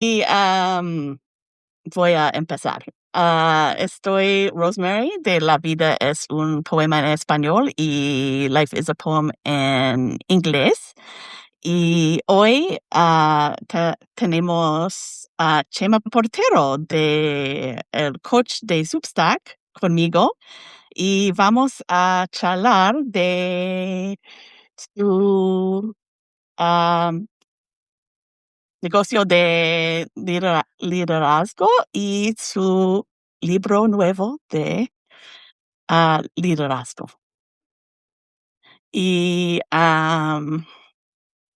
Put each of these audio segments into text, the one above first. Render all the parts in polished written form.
Y voy a empezar. Estoy Rosemary de La vida es un poema en español y Life is a Poem en inglés. Y hoy tenemos a Chema Portero de el coach de Substack conmigo y vamos a charlar de su am, negocio de liderazgo y su libro nuevo de liderazgo. Y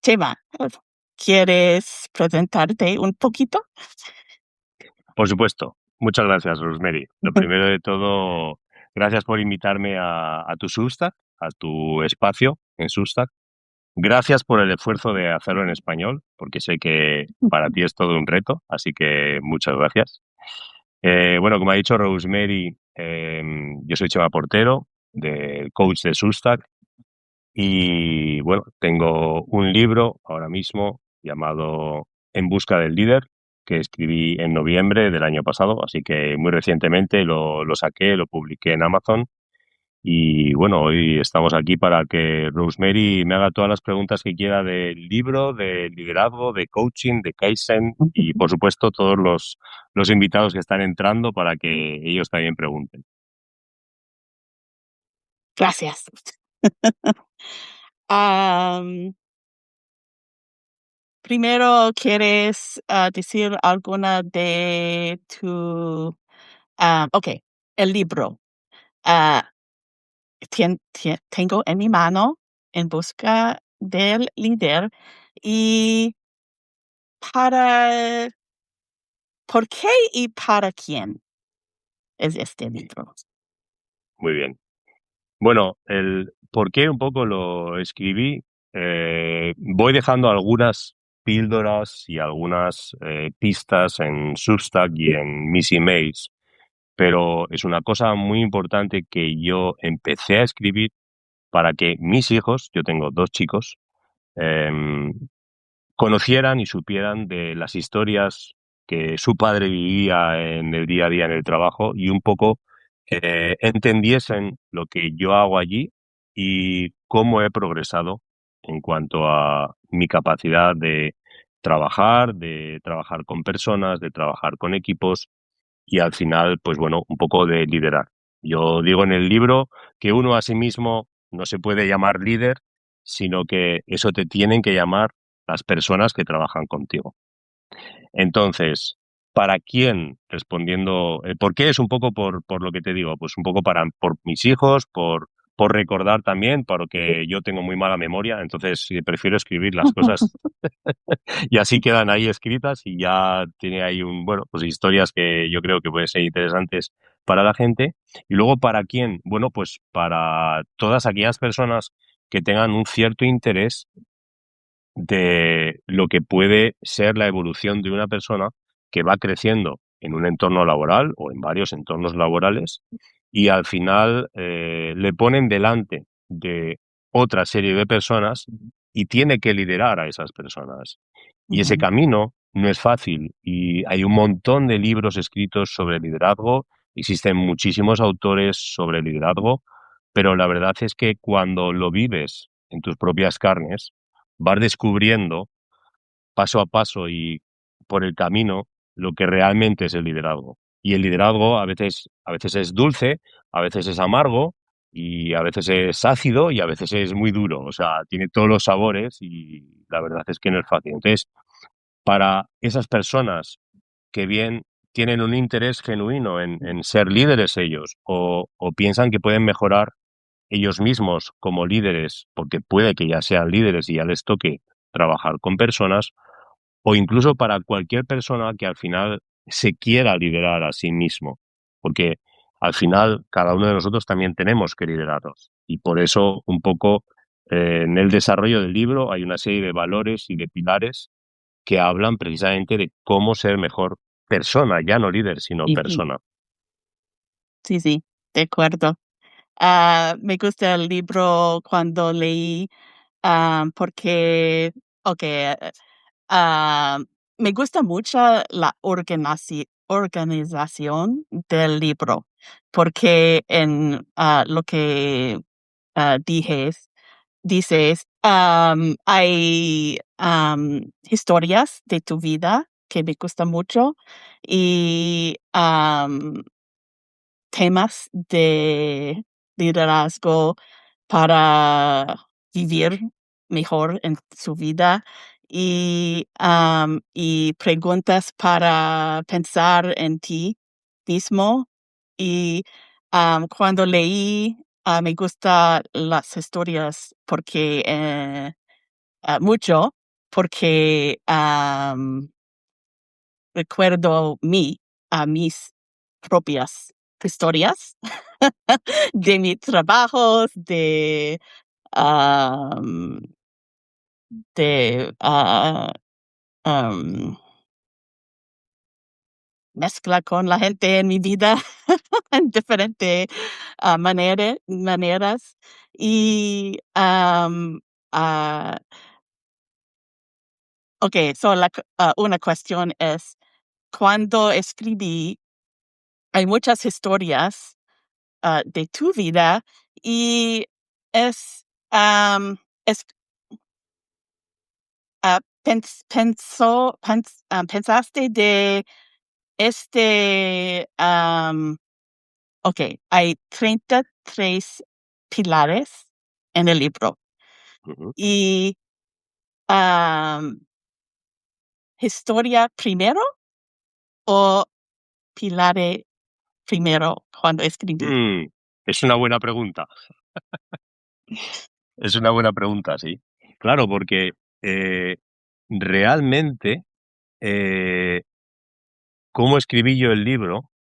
Chema, ¿quieres presentarte un poquito? Por supuesto. Muchas gracias, Rosemary. Lo primero de todo, gracias por invitarme a tu Substack, a tu espacio en Substack. Gracias por el esfuerzo de hacerlo en español, porque sé que para ti es todo un reto, así que muchas gracias. Bueno, como ha dicho Rosemary, yo soy Chema Portero, coach de Substack, y bueno, tengo un libro ahora mismo llamado En busca del líder, que escribí en noviembre del año pasado, así que muy recientemente lo saqué, lo publiqué en Amazon. Y bueno, hoy estamos aquí para que Rosemary me haga todas las preguntas que quiera del libro, de liderazgo, de coaching, de Kaizen y por supuesto todos los invitados que están entrando para que ellos también pregunten. Gracias. Am, Primero, ¿quieres decir alguna de tu... ok, el libro. Ah, tengo en mi mano En busca del líder y para... ¿Por qué y para quién es este libro? Muy bien. Bueno, el por qué un poco lo escribí, voy dejando algunas píldoras y algunas pistas en Substack y en mis emails, pero es una cosa muy importante que yo empecé a escribir para que mis hijos, yo tengo dos chicos, em, conocieran y supieran de las historias que su padre vivía en el día a día en el trabajo y un poco entendiesen lo que yo hago allí y cómo he progresado en cuanto a mi capacidad de trabajar con personas, de trabajar con equipos y al final, pues bueno, un poco de liderar. Yo digo en el libro que uno a sí mismo no se puede llamar líder, sino que eso te tienen que llamar las personas que trabajan contigo. Entonces, ¿para quién? Respondiendo, el por qué es un poco por lo que te digo, pues un poco por mis hijos, por recordar también, porque yo tengo muy mala memoria, entonces prefiero escribir las cosas y así quedan ahí escritas y ya tiene ahí bueno, pues historias que yo creo que pueden ser interesantes para la gente. Y luego, ¿para quién? Bueno, pues para todas aquellas personas que tengan un cierto interés de lo que puede ser la evolución de una persona que va creciendo en un entorno laboral o en varios entornos laborales y al final le ponen delante de otra serie de personas y tiene que liderar a esas personas. Y ese Ujú. camino no es fácil y hay un montón de libros escritos sobre liderazgo, existen muchísimos autores sobre liderazgo, pero la verdad es que cuando lo vives en tus propias carnes, vas descubriendo paso a paso y por el camino lo que realmente es el liderazgo. Y el liderazgo a veces es dulce, a veces es amargo y a veces es ácido y a veces es muy duro. O sea, tiene todos los sabores y la verdad es que no es fácil. Entonces, para esas personas que bien tienen un interés genuino en ser líderes ellos o piensan que pueden mejorar ellos mismos como líderes, porque puede que ya sean líderes y ya les toque trabajar con personas, o incluso para cualquier persona que al final se quiera liderar a sí mismo, porque al final cada uno de nosotros también tenemos que liderarnos. Y por eso un poco en el desarrollo del libro hay una serie de valores y de pilares que hablan precisamente de cómo ser mejor persona, ya no líder, sino Sí, sí, persona. sí, sí, de acuerdo. Me gusta el libro cuando leí porque, ok, me gusta mucho la organización del libro, porque en lo que dices, hay historias de tu vida que me gustan mucho y temas de liderazgo para vivir mejor en su vida y preguntas para pensar en ti mismo. Y cuando leí, me gustan las historias porque mucho, porque recuerdo a mis propias historias de mis trabajos, am, de am, mezcla con la gente en mi vida en diferentes maneras. Y, ah, okey, so una cuestión es, cuando escribí, hay muchas historias de tu vida y es, es pensaste de este, okey, hay 33 pilares en el libro Ujú. y, am, ¿historia primero o pilares primero cuando escribí? Mm, es una buena pregunta. Es una buena pregunta, sí. Claro, porque eh, realmente, eh, cómo escribí yo el libro,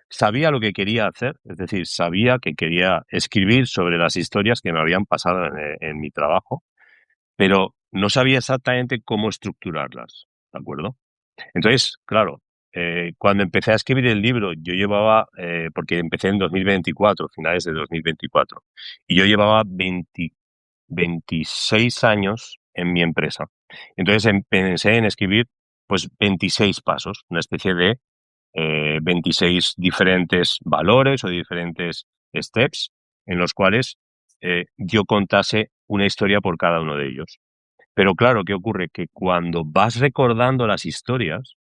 sabía lo que quería hacer, es decir, sabía que quería escribir sobre las historias que me habían pasado en mi trabajo, pero no sabía exactamente cómo estructurarlas, ¿de acuerdo? Entonces, claro, cuando empecé a escribir el libro, yo llevaba, porque empecé en 2024, finales de 2024, y yo llevaba 26 años en mi empresa. Entonces pensé en escribir pues 26 pasos, una especie de 26 diferentes valores o diferentes steps en los cuales yo contase una historia por cada uno de ellos. Pero claro, ¿qué ocurre? Que cuando vas recordando las historias,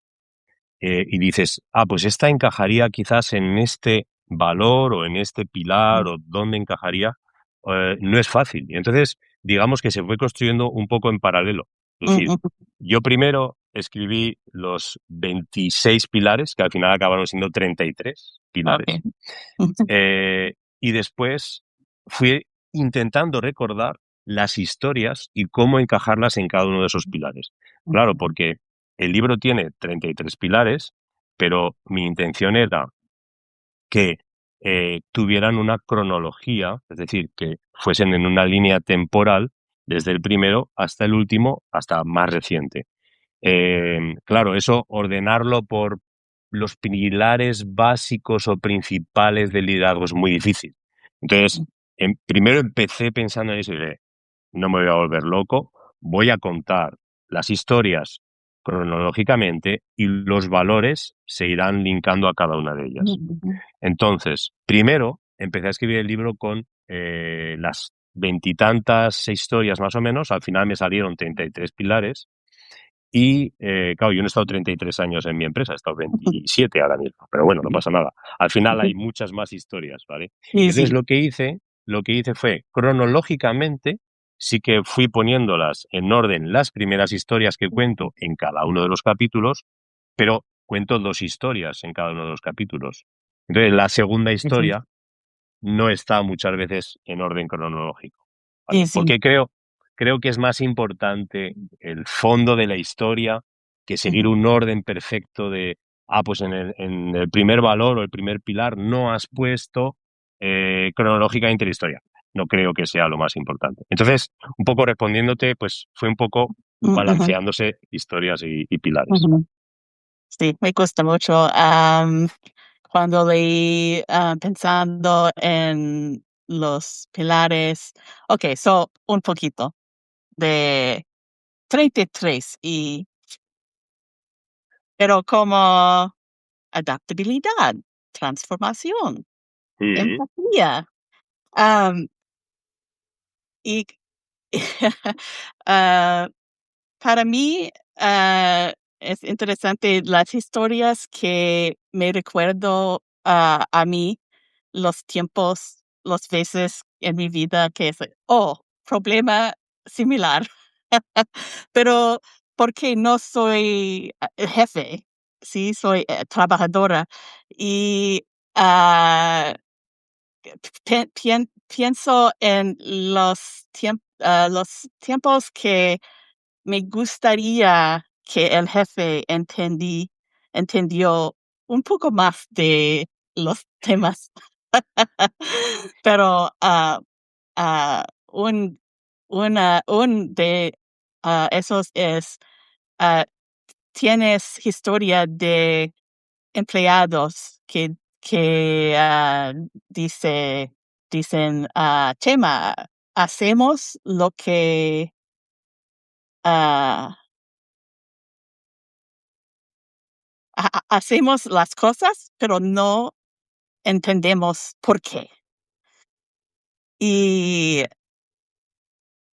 y dices, ah, pues esta encajaría quizás en este valor o en este pilar Mm, o dónde encajaría, no es fácil. Y entonces, digamos que se fue construyendo un poco en paralelo. Es decir, mm, yo primero escribí los 26 pilares, que al final acabaron siendo 33 pilares, okey. Ujú, y después fui intentando recordar las historias y cómo encajarlas en cada uno de esos pilares. Claro, ujú, porque el libro tiene 33 pilares, pero mi intención era que tuvieran una cronología, es decir, que fuesen en una línea temporal desde el primero hasta el último, hasta más reciente. Claro, eso ordenarlo por los pilares básicos o principales del liderazgo es muy difícil. Entonces, primero empecé pensando en eso y dije, no me voy a volver loco, voy a contar las historias cronológicamente y los valores se irán linkando a cada una de ellas. ujú, Entonces, primero empecé a escribir el libro con las veintitantas historias más o menos, al final me salieron 33 pilares y, claro, yo no he estado 33 años en mi empresa, he estado ujú, 27 ahora mismo, pero bueno, no sí, pasa nada. Al final ujú, hay muchas más historias, ¿vale? Y sí, entonces sí. lo que hice fue, cronológicamente, sí que fui poniéndolas en orden las primeras historias que cuento en cada uno de los capítulos, pero cuento dos historias en cada uno de los capítulos. Entonces, la segunda Sí, sí. historia no está muchas veces en orden cronológico, Sí, ¿vale? sí. Porque creo que es más importante el fondo de la historia que seguir Ujú, un orden perfecto de, ah, pues en el primer valor o el primer pilar no has puesto cronológicamente la historia. No creo que sea lo más importante. Entonces, un poco respondiéndote, pues fue un poco ujú, balanceándose historias y pilares. ujú. Sí, me gusta mucho, cuando leí, pensando en los pilares. Okey, so, un poquito de 33 y pero como adaptabilidad, transformación, Mm, empatía. am, y ah, para mí es interesante las historias que me recuerdo a mí, los tiempos, las veces en mi vida que es, oh, problema similar. Pero porque no soy el jefe, sí, soy trabajadora y ah, pienso en los tiempos que me gustaría que el jefe entendió un poco más de los temas. Pero, un un de, esos es, ah, tienes historia de empleados que dicen, Chema, hacemos lo que, ah hacemos las cosas, pero no entendemos por qué. Y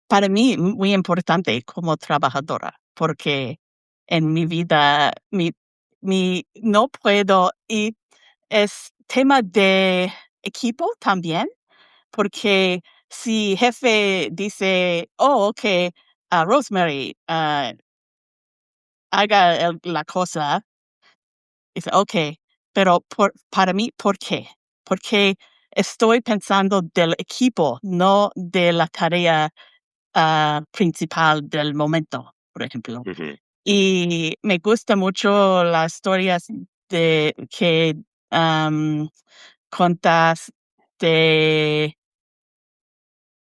para mí, muy importante como trabajadora, porque en mi vida, no puedo, y es tema de equipo también, porque si jefe dice, oh, ok, Rosemary, haga la cosa. Dice, okey, pero para mí, ¿por qué? Porque estoy pensando del equipo, no de la tarea, principal del momento, por ejemplo. ujú, Y me gusta mucho las historias de que, am, contas de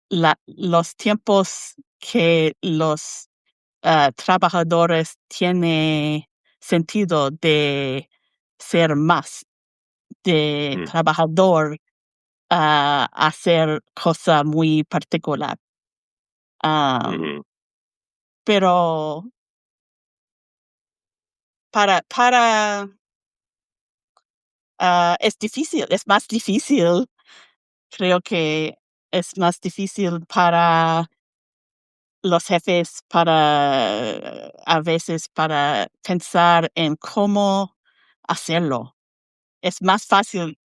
los tiempos que los, trabajadores tiene sentido de ser más de mm, trabajador a hacer cosa muy particular. Am, ujú. pero para, es difícil, es más difícil, creo que es más difícil para los jefes, a veces, para pensar en cómo hacerlo. Es más fácil,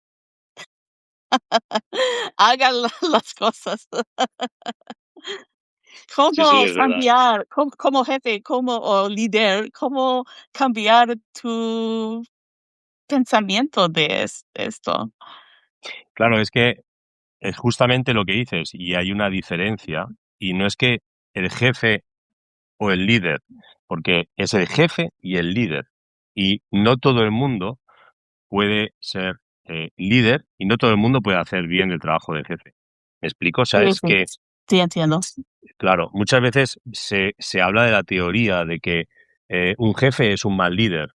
hagan las cosas. Sí, sí, ¿Cómo es verdad. cambiar? Como jefe, o líder, cómo cambiar tu pensamiento de esto? Claro, es que es justamente lo que dices, y hay una diferencia, y no es que el jefe o el líder, porque es el jefe y el líder, y no todo el mundo puede ser líder y no todo el mundo puede hacer bien el trabajo de jefe. ¿Me explico? O sea, Sí, es sí, que, sí, entiendo. claro, muchas veces se habla de la teoría de que un jefe es un mal líder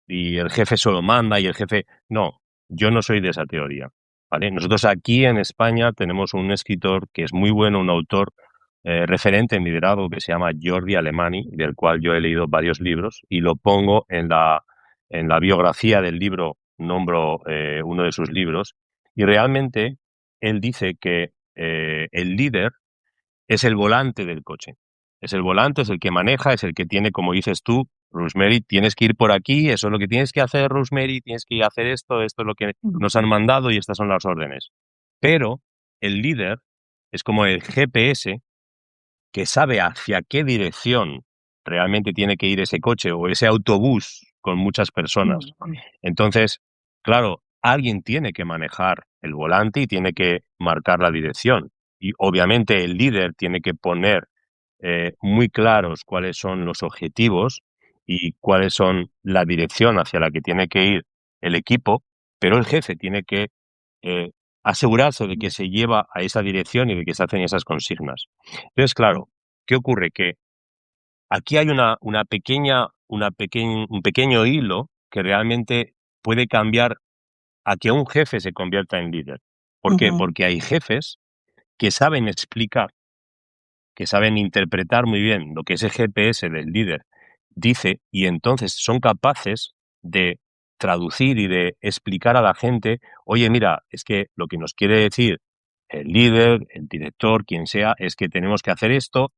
y el jefe solo manda y el jefe... No, yo no soy de esa teoría, ¿vale? Nosotros aquí en España tenemos un escritor que es muy bueno, un autor referente en liderazgo que se llama Jordi Alemany, del cual yo he leído varios libros y lo pongo en la biografía del libro, nombro uno de sus libros, y realmente él dice que el líder es el volante del coche. Es el volante, es el que maneja, es el que tiene, como dices tú, Rosemary, tienes que ir por aquí, eso es lo que tienes que hacer, Rosemary, tienes que ir a hacer esto es lo que nos han Ujú. mandado y estas son las órdenes. Pero el líder es como el GPS que sabe hacia qué dirección realmente tiene que ir ese coche o ese autobús con muchas personas. Ujú. Entonces, claro, alguien tiene que manejar el volante y tiene que marcar la dirección. Y obviamente el líder tiene que poner muy claros cuáles son los objetivos y cuáles son la dirección hacia la que tiene que ir el equipo, pero el jefe tiene que eh, asegurarse de que se lleva a esa dirección y de que se hacen esas consignas. Entonces, claro, ¿qué ocurre? Que aquí hay un pequeño hilo que realmente puede cambiar a que un jefe se convierta en líder. ¿Por qué? Ujú. Porque hay jefes que saben explicar, que saben interpretar muy bien lo que es el GPS del líder dice, y entonces son capaces de traducir y de explicar a la gente, oye, mira, es que lo que nos quiere decir el líder, el director, quien sea, es que tenemos que hacer esto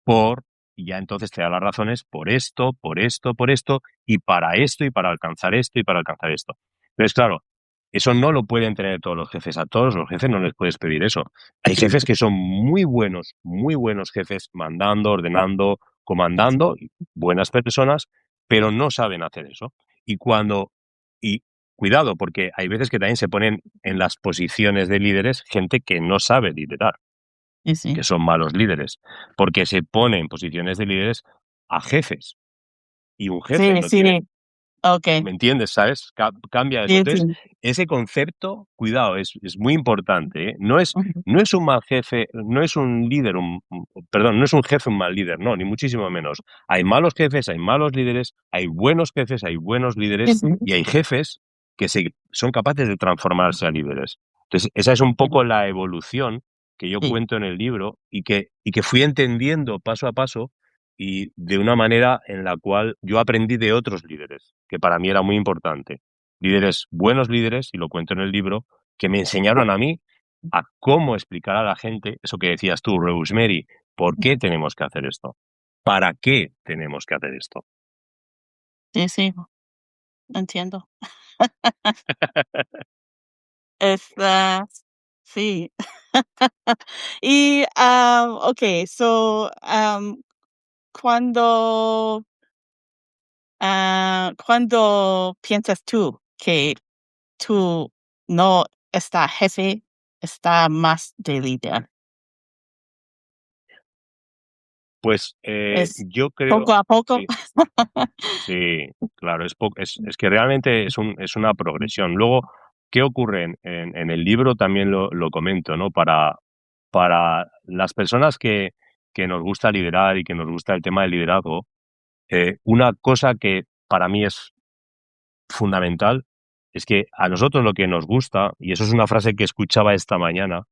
por, y ya entonces te da las razones por esto, por esto, por esto, y para alcanzar esto, y para alcanzar esto. Entonces, claro, eso no lo pueden tener todos los jefes. A todos los jefes no les puedes pedir eso. Hay jefes que son muy buenos jefes, mandando, ordenando, comandando, buenas personas, pero no saben hacer eso. Y cuidado, porque hay veces que también se ponen en las posiciones de líderes gente que no sabe liderar, Sí, sí. que son malos líderes, porque se pone en posiciones de líderes a jefes y un jefe Sí, no tiene, sí. Okay. ¿me entiendes? ¿Sabes? Cambia eso. Sí, Entonces, sí. ese concepto, cuidado, es muy importante, ¿eh? Ujú. No es un mal jefe, no es un líder, perdón, no es un jefe un mal líder, no, ni muchísimo menos. Hay malos jefes, hay malos líderes, hay buenos jefes, hay buenos Sí, líderes sí. y hay jefes que son capaces de transformarse a líderes. Entonces, esa es un poco la evolución que yo Sí, cuento en el libro y que fui entendiendo paso a paso y de una manera en la cual yo aprendí de otros líderes, que para mí era muy importante. Líderes, buenos líderes, y lo cuento en el libro, que me enseñaron a mí a cómo explicar a la gente eso que decías tú, Rosemary, ¿por qué tenemos que hacer esto? ¿Para qué tenemos que hacer esto? sí, sí, entiendo. Esta, sí. Y, okey, so, ¿cuándo, cuándo piensas tú que tú no está jefe, está más de líder? Pues ¿Es yo poco creo, a poco? sí, sí, claro, es que realmente es una progresión. Luego, ¿qué ocurre en el libro? También lo comento, ¿no? Para las personas que nos gusta liderar y que nos gusta el tema del liderazgo, una cosa que para mí es fundamental es que a nosotros lo que nos gusta, y eso es una frase que escuchaba esta mañana,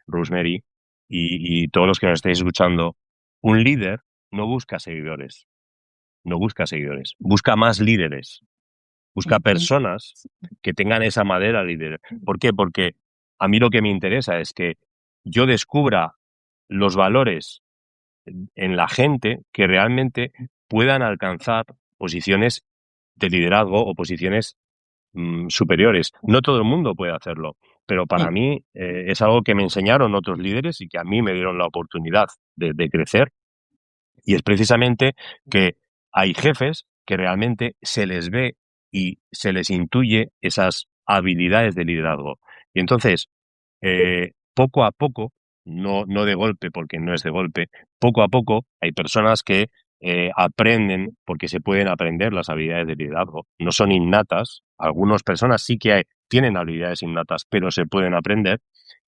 Rosemary, y todos los que nos estáis escuchando, un líder no busca seguidores, no busca seguidores, busca más líderes, busca Ujú, personas que tengan esa madera líder. ¿Por qué? Porque a mí lo que me interesa es que yo descubra los valores en la gente que realmente puedan alcanzar posiciones de liderazgo o posiciones superiores. No todo el mundo puede hacerlo, pero para sí, mí es algo que me enseñaron otros líderes y que a mí me dieron la oportunidad de crecer. Y es precisamente que hay jefes que realmente se les ve y se les intuye esas habilidades de liderazgo. Y entonces, poco a poco, no de golpe, porque no es de golpe, poco a poco hay personas que aprenden, porque se pueden aprender las habilidades de liderazgo. No son innatas. Algunas personas sí que tienen habilidades innatas, pero se pueden aprender.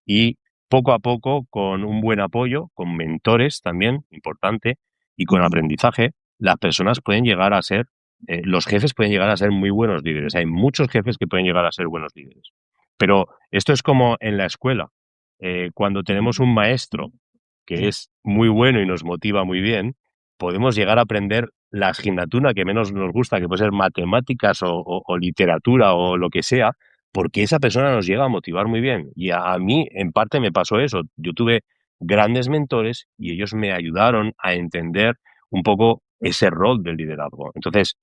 Y poco a poco, con un buen apoyo, con mentores también, importante, y con ujú, aprendizaje, las personas pueden llegar a ser, los jefes pueden llegar a ser muy buenos líderes. Hay muchos jefes que pueden llegar a ser buenos líderes. Pero esto es como en la escuela. Cuando tenemos un maestro que sí, es muy bueno y nos motiva muy bien, podemos llegar a aprender la asignatura que menos nos gusta, que puede ser matemáticas o literatura o lo que sea, porque esa persona nos llega a motivar muy bien. Y a mí, en parte, me pasó eso. Yo tuve grandes mentores y ellos me ayudaron a entender un poco ese rol del liderazgo. Entonces,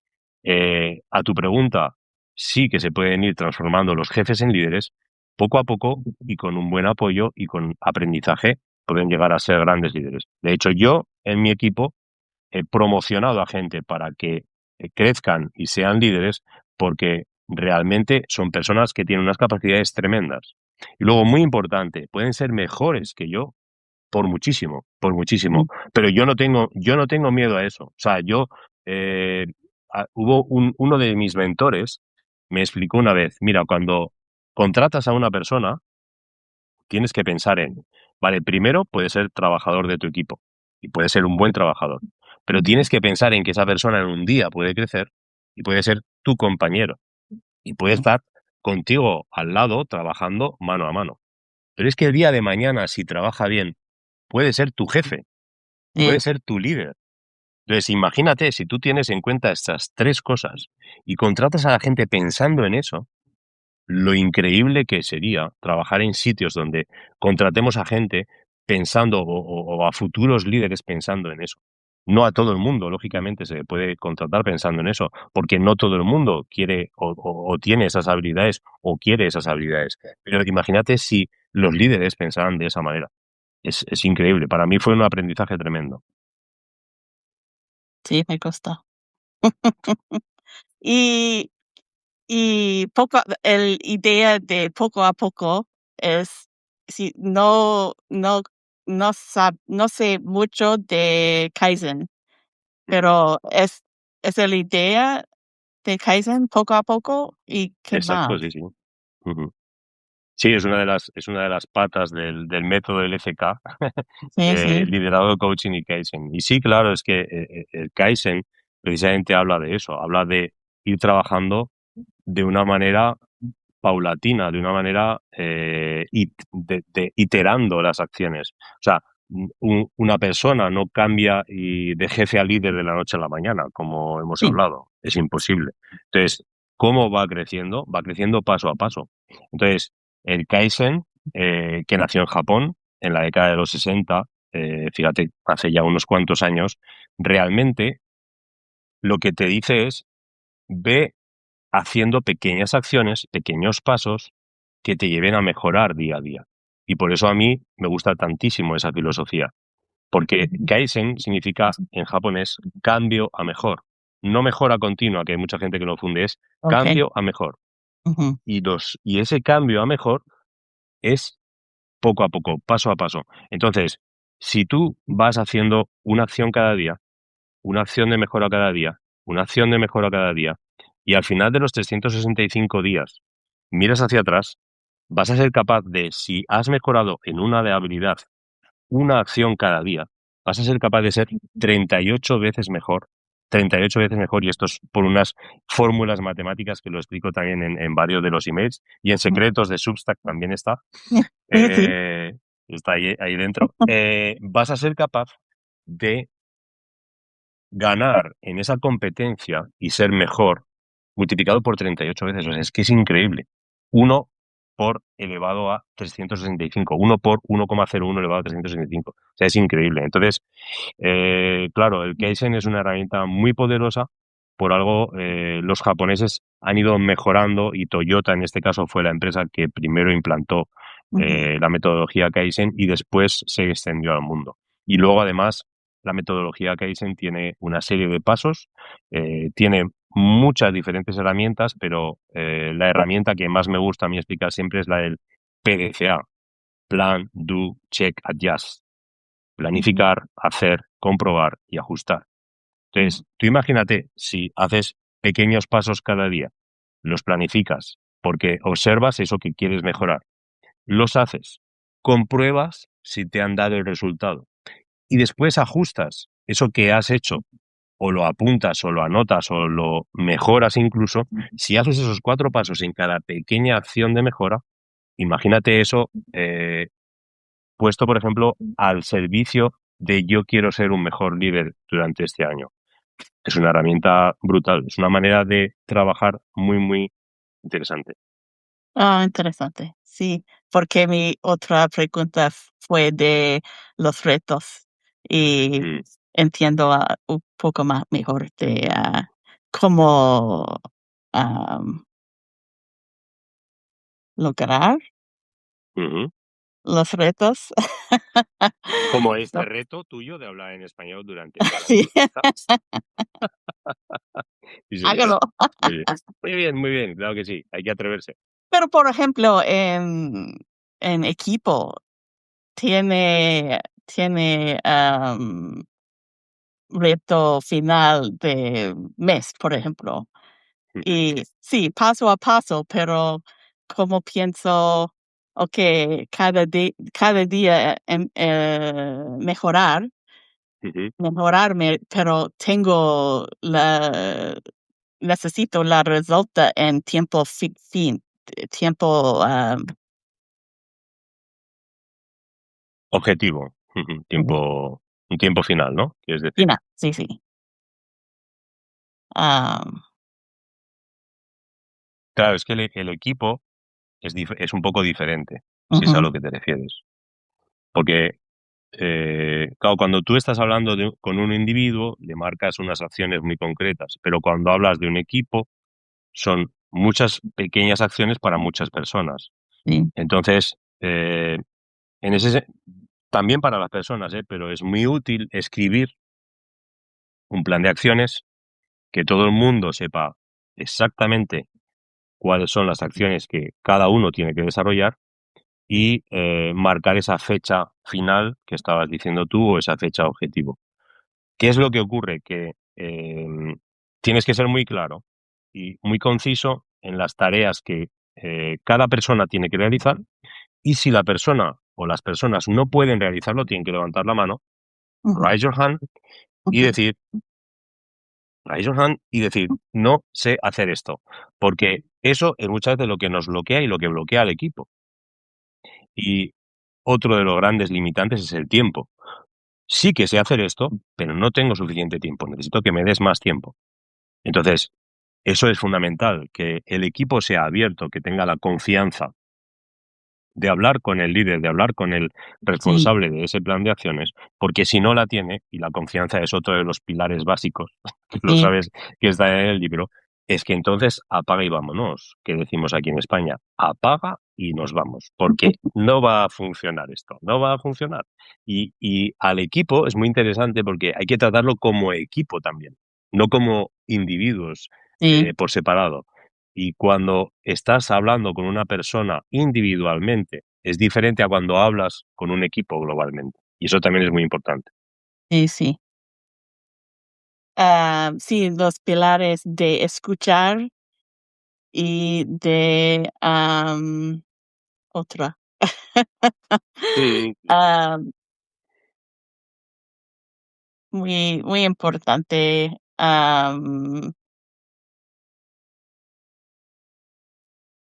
a tu pregunta, sí que se pueden ir transformando los jefes en líderes poco a poco y con un buen apoyo y con aprendizaje pueden llegar a ser grandes líderes. De hecho, yo en mi equipo he promocionado a gente para que crezcan y sean líderes porque realmente son personas que tienen unas capacidades tremendas. Y luego, muy importante, pueden ser mejores que yo por muchísimo. mm, Pero yo no tengo miedo a eso. O sea, eh, hubo uno de mis mentores me explicó una vez, mira, cuando contratas a una persona, tienes que pensar en, vale, primero puede ser trabajador de tu equipo y puede ser un buen trabajador, pero tienes que pensar en que esa persona en un día puede crecer y puede ser tu compañero y puede sí, estar contigo al lado trabajando mano a mano. Pero es que el día de mañana, si trabaja bien, puede ser tu jefe, puede sí, ser tu líder. Entonces, imagínate si tú tienes en cuenta estas tres cosas y contratas a la gente pensando en eso, lo increíble que sería trabajar en sitios donde contratemos a gente pensando o a futuros líderes pensando en eso. No a todo el mundo, lógicamente, se puede contratar pensando en eso, porque no todo el mundo quiere o tiene esas habilidades o quiere esas habilidades. Pero imagínate si los líderes pensaran de esa manera. Es increíble. Para mí fue un aprendizaje tremendo. Sí, me gusta. Y, y el idea de poco a poco es, si no sé mucho de Kaizen, Ujú. pero es la idea de Kaizen poco a poco y qué Exacto, más. sí, sí. Ujú. Sí, es una de las patas del método LCK, Sí, sí, liderazgo, coaching y Kaizen. Y sí, claro, es que el Kaizen precisamente habla de eso, habla de ir trabajando de una manera paulatina, de una manera iterando las acciones. O sea, una persona no cambia de jefe a líder de la noche a la mañana, como hemos sí. hablado. Es imposible. Entonces, ¿cómo va creciendo? Va creciendo paso a paso. Entonces, el Kaizen, que nació en Japón en la década de los 60, fíjate, hace ya unos cuantos años, realmente lo que te dice es, ve haciendo pequeñas acciones, pequeños pasos que te lleven a mejorar día a día. Y por eso a mí me gusta tantísimo esa filosofía, porque Kaizen significa en japonés cambio a mejor. No mejora continua, que hay mucha gente que lo funde, es Okay. cambio a mejor. Ujú, Y ese cambio a mejor es poco a poco, paso a paso. Entonces, si tú vas haciendo una acción cada día, una acción de mejora cada día, una acción de mejora cada día, y al final de los 365 días miras hacia atrás, vas a ser capaz de, si has mejorado en una de habilidad una acción cada día, vas a ser capaz de ser 38 veces mejor. 38 veces mejor, y esto es por unas fórmulas matemáticas que lo explico también en varios de los emails, y en ujú. secretos de Substack también está, Sí, sí. eh, está ahí dentro. Vas a ser capaz de ganar en esa competencia y ser mejor, multiplicado por 38 veces. O sea, es que es increíble. Uno por elevado a 365. Uno por 1,01 elevado a 365. O sea, es increíble. Entonces, claro, el Kaizen es una herramienta muy poderosa. Por algo, los japoneses han ido mejorando y Toyota, en este caso, fue la empresa que primero implantó Ujú, la metodología Kaizen y después se extendió al mundo. Y luego, además, la metodología Kaizen tiene una serie de pasos, tiene muchas diferentes herramientas, pero la herramienta que más me gusta a mí explicar siempre es la del PDCA, Plan, Do, Check, Adjust. ujú, Planificar, hacer, comprobar y ajustar. ujú, Entonces, tú imagínate si haces pequeños pasos cada día, los planificas, porque observas eso que quieres mejorar, los haces, compruebas si te han dado el resultado y después ajustas eso que has hecho o lo apuntas o lo anotas o lo mejoras incluso. Si haces esos 4 pasos en cada pequeña acción de mejora, imagínate eso puesto, por ejemplo, al servicio de yo quiero ser un mejor líder durante este año. Es una herramienta brutal, es una manera de trabajar muy, muy interesante. Ah, interesante. Sí, porque mi otra pregunta fue de los retos y Mm, entiendo un poco más mejor de cómo am, lograr ujú. los retos. Como este So, reto tuyo de hablar en español durante horas sí, por WhatsApp. Sí, señor. hágalo. Muy bien. Muy bien, muy bien. Claro que sí. Hay que atreverse. Pero, por ejemplo, en equipo, tiene reto final de mes, por ejemplo. Ujú, Y sí, paso a paso, pero como pienso, okey, cada día, ujú. mejorarme, pero necesito la resulta en tiempo tiempo, Objetivo. Ujú. ujú, Un tiempo final, ¿no? Quieres decir. final, sí, sí. Am, Claro, es que el equipo es un poco diferente, si es a ujú, lo que te refieres. Porque, claro, cuando tú estás hablando con un individuo, le marcas unas acciones muy concretas, pero cuando hablas de un equipo, son muchas pequeñas acciones para muchas personas. sí, Entonces, en ese, también para las personas, pero es muy útil escribir un plan de acciones que todo el mundo sepa exactamente cuáles son las acciones que cada uno tiene que desarrollar y marcar esa fecha final que estabas diciendo tú o esa fecha objetivo. ¿Qué es lo que ocurre? Que tienes que ser muy claro y muy conciso en las tareas que cada persona tiene que realizar y si la persona o las personas no pueden realizarlo, tienen que levantar la mano, ujú, raise your hand y ujú, decir, no sé hacer esto, porque eso es muchas veces lo que nos bloquea y lo que bloquea al equipo. Y otro de los grandes limitantes es el tiempo. Sí que sé hacer esto, pero no tengo suficiente tiempo, necesito que me des más tiempo. Entonces, eso es fundamental, que el equipo sea abierto, que tenga la confianza de hablar con el líder, de hablar con el sí, responsable de ese plan de acciones, porque si no la tiene, y la confianza es otro de los pilares básicos, que lo sí, sabes que está en el libro, es que entonces apaga y vámonos, que decimos aquí en España, apaga y nos vamos, porque no va a funcionar esto, no va a funcionar. Y al equipo es muy interesante porque hay que tratarlo como equipo también, no como individuos sí, por separado. Y cuando estás hablando con una persona individualmente, es diferente a cuando hablas con un equipo globalmente. Y eso también es muy importante. sí, sí. Sí, los pilares de escuchar y de, otra. Sí, Am, muy, muy importante.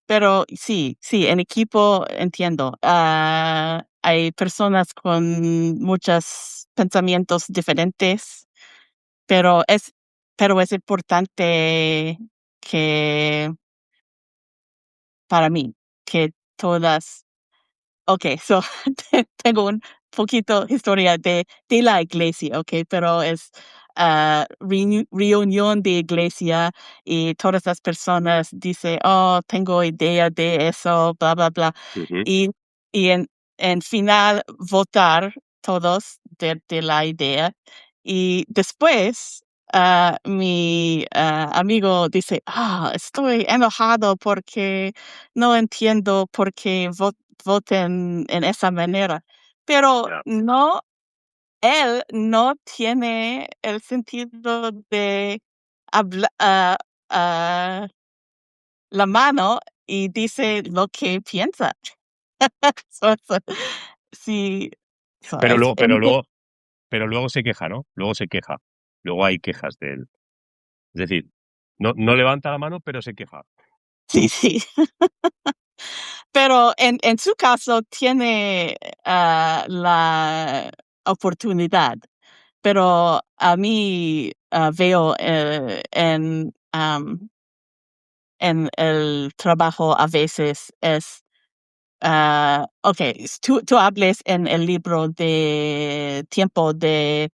Pero sí, sí, en equipo entiendo. Hay personas con muchos pensamientos diferentes, pero es importante que para mí, que todas. Okay, so tengo un poquito historia de la iglesia, okay, pero es, reunión de iglesia y todas las personas dice: "Oh, tengo idea de eso, bla, bla, bla", ujú, y y en final votar todos de la idea, y después, mi, amigo dice: estoy enojado porque no entiendo por qué voten en esa manera, pero ya. no, él no tiene el sentido de habla la mano y dice lo que piensa. So, sí, so Pero es luego, pero luego, pero luego se queja, ¿no? Luego se queja. Luego hay quejas de él. Es decir, no levanta la mano, pero se queja. sí, sí. Pero en su caso tiene, la oportunidad, pero a mí, veo, en el trabajo a veces es, okey, tú hables en el libro de tiempo de,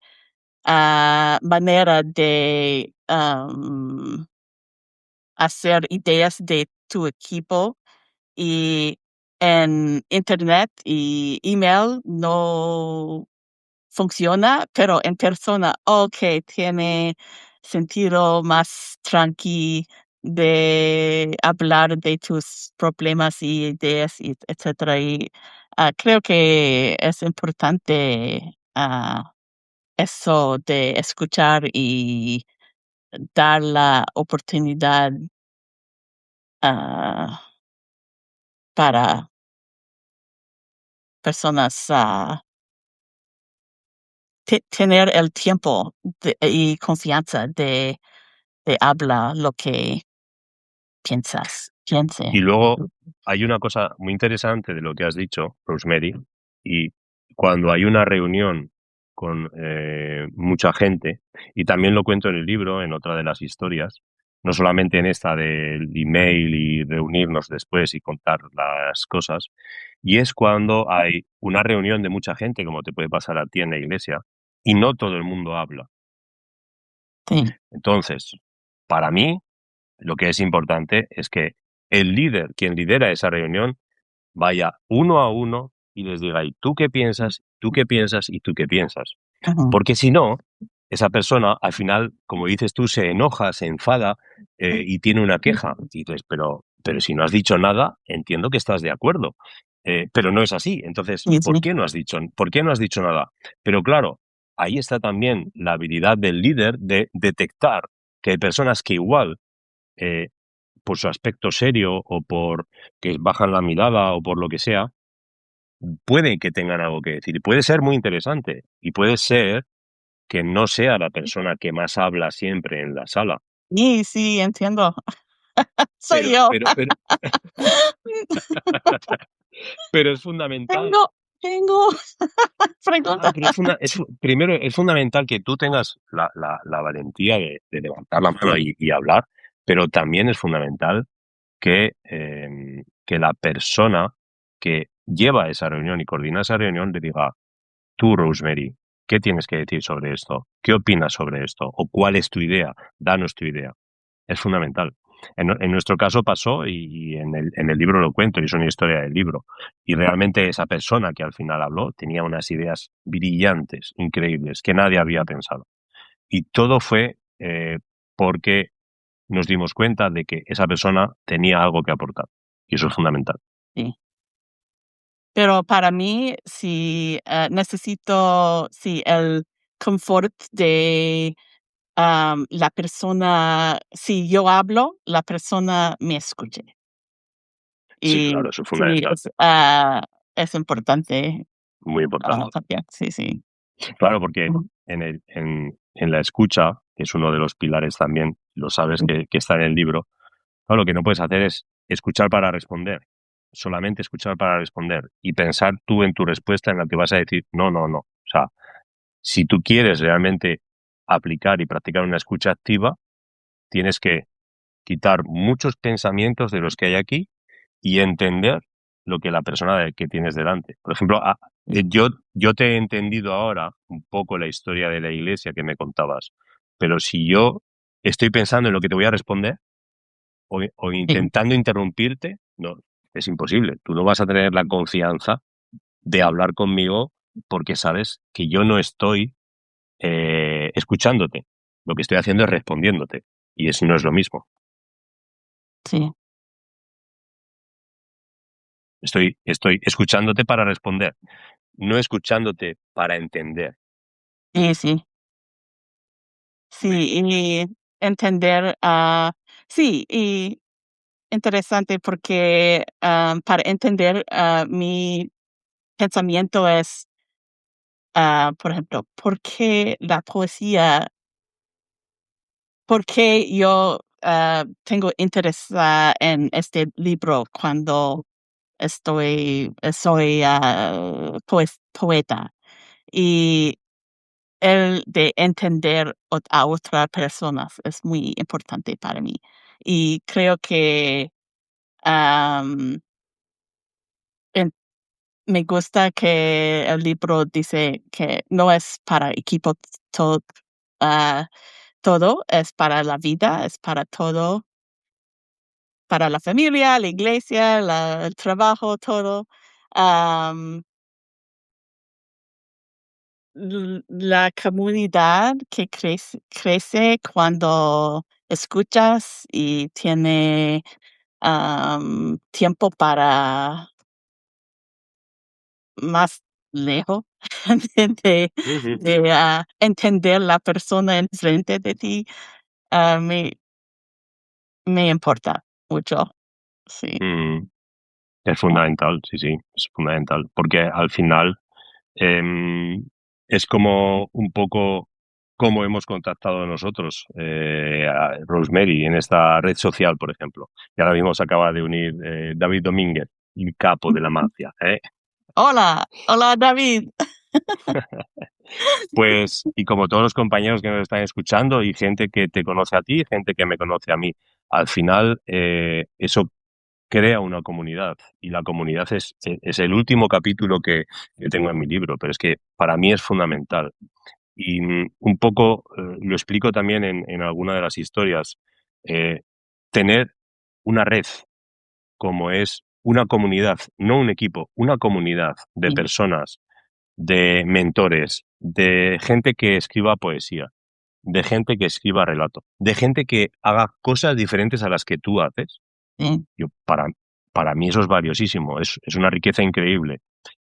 manera de, hacer ideas de tu equipo. Y en Internet y email no funciona, pero en persona, okey, tiene sentido más tranqui de hablar de tus problemas y ideas y etcétera. Y, creo que es importante, eso de escuchar y dar la oportunidad, ah, para personas, tener el tiempo y confianza de hablar lo que piense. Y luego hay una cosa muy interesante de lo que has dicho, Rosemary, y cuando hay una reunión con mucha gente, y también lo cuento en el libro, en otra de las historias, no solamente en esta del email y reunirnos después y contar las cosas, y es cuando hay una reunión de mucha gente, como te puede pasar a ti en la iglesia, y no todo el mundo habla. Sí. Entonces, para mí, lo que es importante es que el líder, quien lidera esa reunión, vaya uno a uno y les diga, ¿y tú qué piensas? ¿Tú qué piensas? ¿Y tú qué piensas? Ujú. Porque si no, esa persona al final, como dices tú, se enoja, se enfada y tiene una queja. Y dices, pero si no has dicho nada, entiendo que estás de acuerdo. Pero no es así. Entonces, Sí, sí. por qué no has dicho nada? Pero claro, ahí está también la habilidad del líder de detectar que hay personas que igual, eh, por su aspecto serio o por que bajan la mirada o por lo que sea, puede que tengan algo que decir. Y puede ser muy interesante. Y puede ser que no sea la persona que más habla siempre en la sala. Sí, sí, entiendo. Soy Pero, yo. pero, pero, pero es fundamental. Tengo Claro, preguntas. pero primero es fundamental que tú tengas la valentía de levantar la mano y hablar, pero también es fundamental que la persona que lleva esa reunión y coordina esa reunión le diga, tú, Rosemary, ¿qué tienes que decir sobre esto? ¿Qué opinas sobre esto? ¿O cuál es tu idea? Danos tu idea. Es fundamental. En nuestro caso pasó y en el libro lo cuento y es una historia del libro. Y realmente esa persona que al final habló tenía unas ideas brillantes, increíbles, que nadie había pensado. Y todo fue porque nos dimos cuenta de que esa persona tenía algo que aportar. Y eso es fundamental. Sí. Pero para mí, sí, necesito, sí, el confort de, la persona si yo hablo, la persona me escuche. Sí, Y claro, eso es sí, fundamental. es importante, Muy importante. también. Sí, sí. Claro, porque Ujú. en la escucha, que es uno de los pilares también, lo sabes que está en el libro, claro, lo que no puedes hacer es escuchar para responder, solamente escuchar para responder y pensar tú en tu respuesta en la que vas a decir no, no, no. O sea, si tú quieres realmente aplicar y practicar una escucha activa, tienes que quitar muchos pensamientos de los que hay aquí y entender lo que la persona que tienes delante. Por ejemplo, Sí, yo te he entendido ahora un poco la historia de la iglesia que me contabas, pero si yo estoy pensando en lo que te voy a responder o sí, intentando interrumpirte, no, es imposible. Tú no vas a tener la confianza de hablar conmigo porque sabes que yo no estoy escuchándote. Lo que estoy haciendo es respondiéndote. Y eso no es lo mismo. sí, Estoy escuchándote para responder, no escuchándote para entender. sí, sí. Muy bien. Sí, y entender, sí, y interesante porque, para entender, mi pensamiento es, por ejemplo, por qué yo, tengo interés, en este libro cuando soy, poeta. Y el de entender a otras personas es muy importante para mí. Y creo que, am, en me gusta que el libro dice que no es para equipo to ah, todo, es para la vida, es para todo, para la familia, la iglesia, el trabajo, todo. Am, la comunidad que crece cuando escuchas y tiene, tiempo para más lejos de Ujú. entender la persona enfrente de ti, ah, me me importa mucho, sí. Mm, es fundamental, sí, sí, es fundamental, porque al final em, es como un poco cómo hemos contactado nosotros a Rosemary en esta red social, por ejemplo. Y ahora mismo se acaba de unir David Domínguez, el capo de la mafia, ¿eh? Hola, hola, David. Pues, y como todos los compañeros que nos están escuchando y gente que te conoce a ti, gente que me conoce a mí, al final eso crea una comunidad y la comunidad es el último capítulo que tengo en mi libro, pero es que para mí es fundamental. Y un poco lo explico también en alguna de las historias. Eh, tener una red como es una comunidad, no un equipo, una comunidad de Sí, personas, de mentores, de gente que escriba poesía, de gente que escriba relato, de gente que haga cosas diferentes a las que tú haces. sí, Yo, para mí eso es valiosísimo, es una riqueza increíble.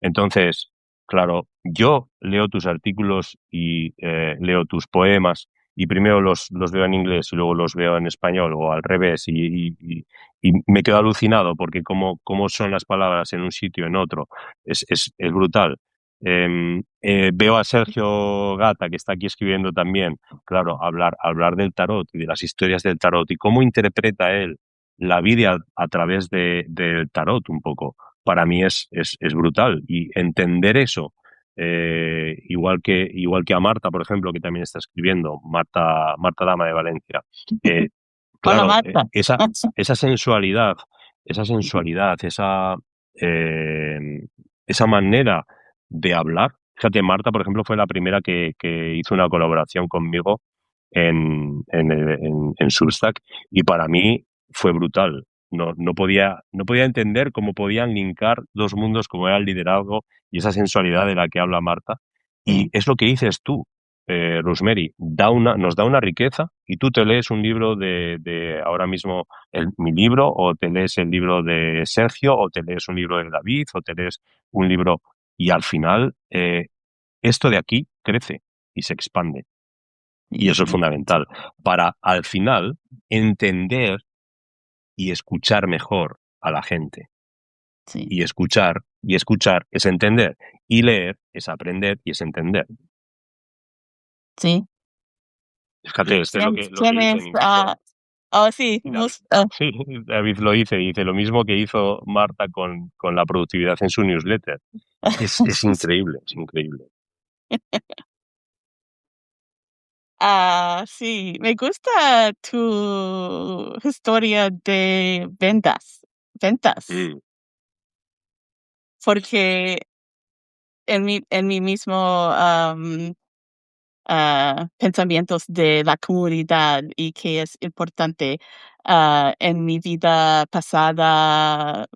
Entonces, claro, yo leo tus artículos y leo tus poemas y primero los veo en inglés y luego los veo en español o al revés y me quedo alucinado porque cómo son las palabras en un sitio, en otro, es brutal. Veo a Sergio Gata, que está aquí escribiendo también, claro, hablar del tarot y de las historias del tarot y cómo interpreta él la vida a través del tarot un poco para mí es brutal. Y entender eso, igual que a Marta, por ejemplo, que también está escribiendo, Marta Dama de Valencia. eh, hola claro, Marta. esa sensualidad, esa sensualidad, eh, esa manera de hablar. Fíjate, Marta, por ejemplo, fue la primera que hizo una colaboración conmigo en Substack y para mí fue brutal. No podía entender cómo podían linkar dos mundos como era el liderazgo y esa sensualidad de la que habla Marta. Y Sí, es lo que dices tú, Rosemary, nos da una riqueza y tú te lees un libro de ahora mismo mi libro o te lees el libro de Sergio o te lees un libro de David o te lees un libro y al final esto de aquí crece y se expande. Y sí, eso es fundamental para al final entender y escuchar mejor a la gente. sí, Y escuchar es entender. Y leer es aprender y es entender. sí. Fíjate, este es lo que Tienes, dicen incluso. oh, sí, David, sí, David dice lo mismo que hizo Marta con la productividad en su newsletter. Es increíble, es increíble. Sí, me gusta tu historia de ventas, Mm, porque en mi mismo pensamientos de la comunidad y que es importante. En mi vida pasada,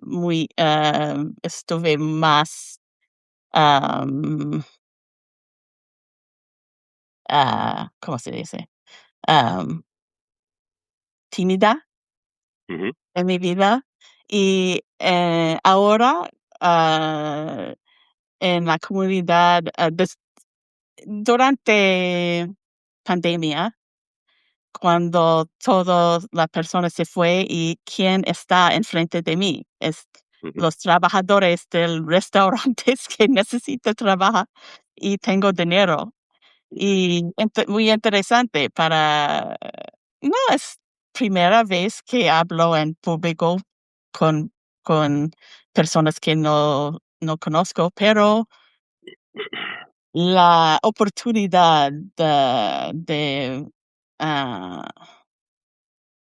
estuve más, am, ¿cómo se dice? Am, tímida ujú, en mi vida y ahora en la comunidad, durante pandemia, cuando todas las personas se fue y quién está enfrente de mí, es ujú. los trabajadores del restaurantes que necesito trabajar y tengo dinero. Y muy interesante no es primera vez que hablo en público con con personas que no conozco, pero la oportunidad de, ah,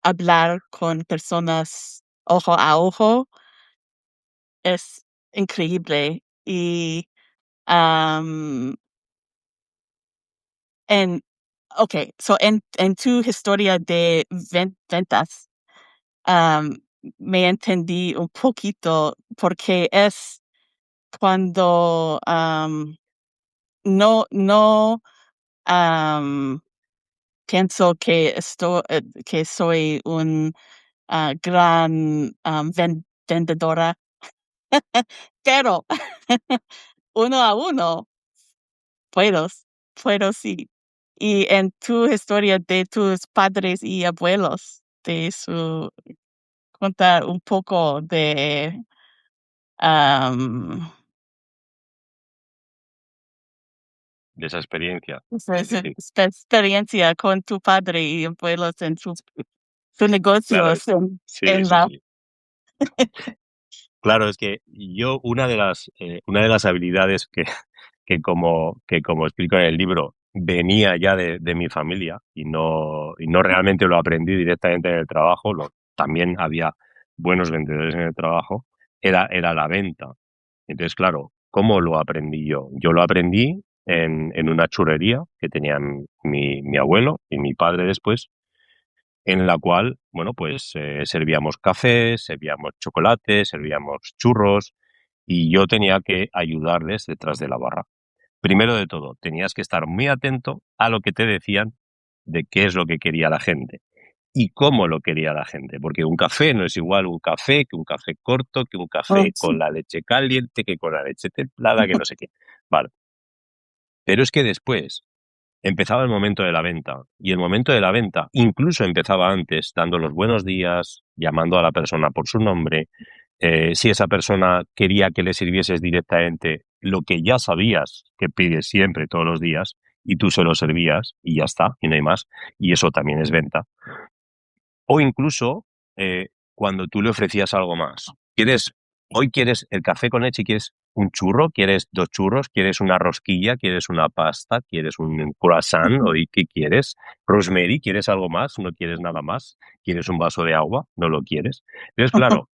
hablar con personas ojo a ojo es increíble. Y, am, en okey, so en tu historia de ventas, am, me entendí un poquito, porque es cuando, no, am, pienso que soy un, gran, vendedora, pero uno a uno puedo, puedo sí. Y en tu historia de tus padres y abuelos, de su contar un poco de, am, De esa experiencia. esa experiencia con tu padre y abuelos en su Claro, negocios sí, en sí, la sí. Claro, es que yo una de las habilidades que como explico en el libro, venía ya de mi familia y no realmente lo aprendí directamente en el trabajo, también había buenos vendedores en el trabajo, era la venta. Entonces, claro, ¿cómo lo aprendí yo? Yo lo aprendí en una churrería que tenían mi abuelo y mi padre después, en la cual, bueno, pues servíamos café, servíamos chocolate, servíamos churros y yo tenía que ayudarles detrás de la barra. Primero de todo, tenías que estar muy atento a lo que te decían de qué es lo que quería la gente y cómo lo quería la gente, porque un café no es igual un café que un café corto, que un Oh, café con sí. la leche caliente, que con la leche templada, que no sé qué. Vale. Pero es que después empezaba el momento de la venta y el momento de la venta incluso empezaba antes, dando los buenos días, llamando a la persona por su nombre. Si esa persona quería que le sirvieses directamente lo que ya sabías que pides siempre todos los días y tú se lo servías y ya está, y no hay más. Y eso también es venta. O incluso cuando tú le ofrecías algo más. Hoy quieres el café con leche y quieres un churro, quieres dos churros, quieres una rosquilla, quieres una pasta, quieres un croissant, hoy qué quieres, Rosemary, ¿quieres algo más? ¿No quieres nada más? ¿Quieres un vaso de agua? ¿No lo quieres? Entonces, claro,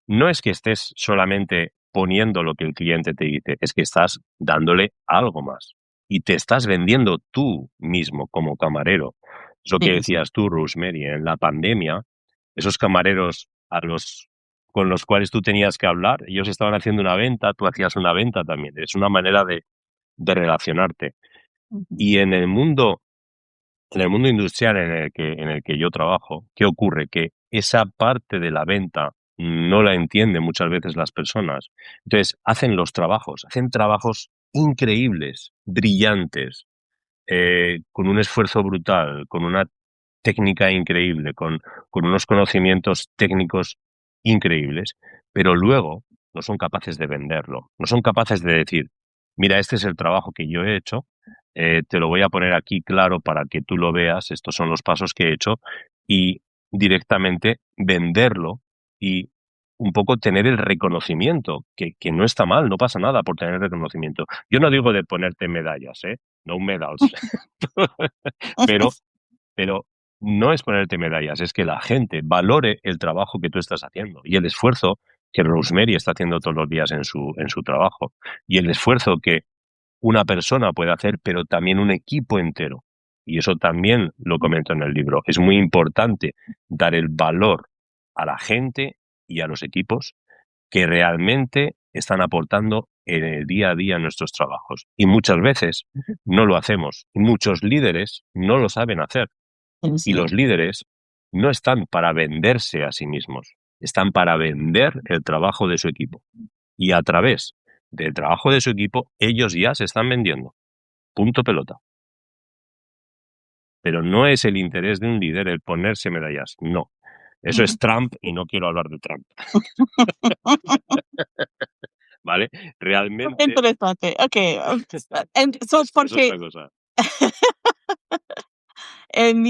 no es que estés solamente poniendo lo que el cliente te dice, es que estás dándole algo más. Y te estás vendiendo tú mismo como camarero. Es lo que Sí, sí. decías tú, Rosemary, en la pandemia, esos camareros con los cuales tú tenías que hablar, ellos estaban haciendo una venta, tú hacías una venta también. Es una manera de relacionarte. Ujú. Y en el mundo industrial en el que yo trabajo, ¿qué ocurre? Que esa parte de la venta no la entienden muchas veces las personas. Entonces, hacen trabajos increíbles, brillantes, con un esfuerzo brutal, con una técnica increíble, con unos conocimientos técnicos increíbles, pero luego no son capaces de venderlo, no son capaces de decir, mira, este es el trabajo que yo he hecho, te lo voy a poner aquí claro para que tú lo veas, estos son los pasos que he hecho, y directamente venderlo y un poco tener el reconocimiento, que no está mal, no pasa nada por tener reconocimiento. Yo no digo de ponerte medallas, ¿eh? No medals, pero pero no es ponerte medallas, es que la gente valore el trabajo que tú estás haciendo y el esfuerzo que Rosemary está haciendo todos los días en su trabajo y el esfuerzo que una persona puede hacer, pero también un equipo entero. Y eso también lo comento en el libro. Es muy importante dar el valor a la gente y a los equipos que realmente están aportando en el día a día en nuestros trabajos. Y muchas veces no lo hacemos. Muchos líderes no lo saben hacer. Sí, Y sí. los líderes no están para venderse a sí mismos, están para vender el trabajo de su equipo. Y a través del trabajo de su equipo, ellos ya se están vendiendo. Punto pelota. Pero no es el interés de un líder el ponerse medallas. No. Eso es Trump y no quiero hablar de Trump. ¿Vale? Realmente, Interesante. Okay. So, es otra porque cosa. en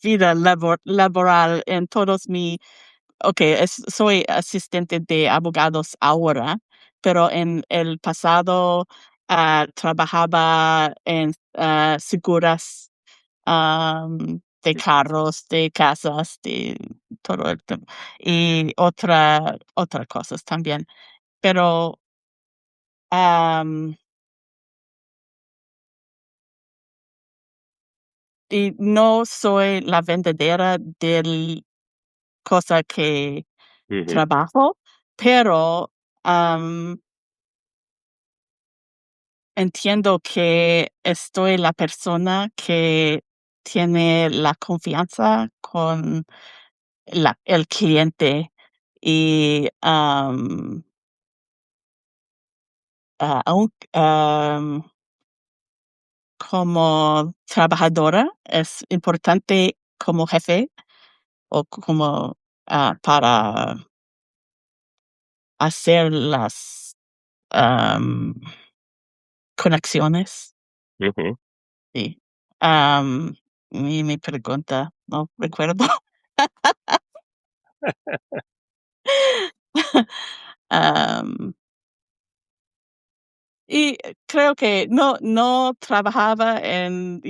vida laboral, en todos okay, soy asistente de abogados ahora, pero en el pasado trabajaba en seguras de carros, de casas, de todo el tiempo, y otras cosas también. Pero am, y no soy la vendedora del cosa que Ujú, trabajo, pero am, entiendo que estoy la persona que tiene la confianza con el cliente y aun como trabajadora es importante como jefe o como para hacer las am, conexiones. ujú. Sí. Mi pregunta, no recuerdo. Am, Y creo que no trabajaba en,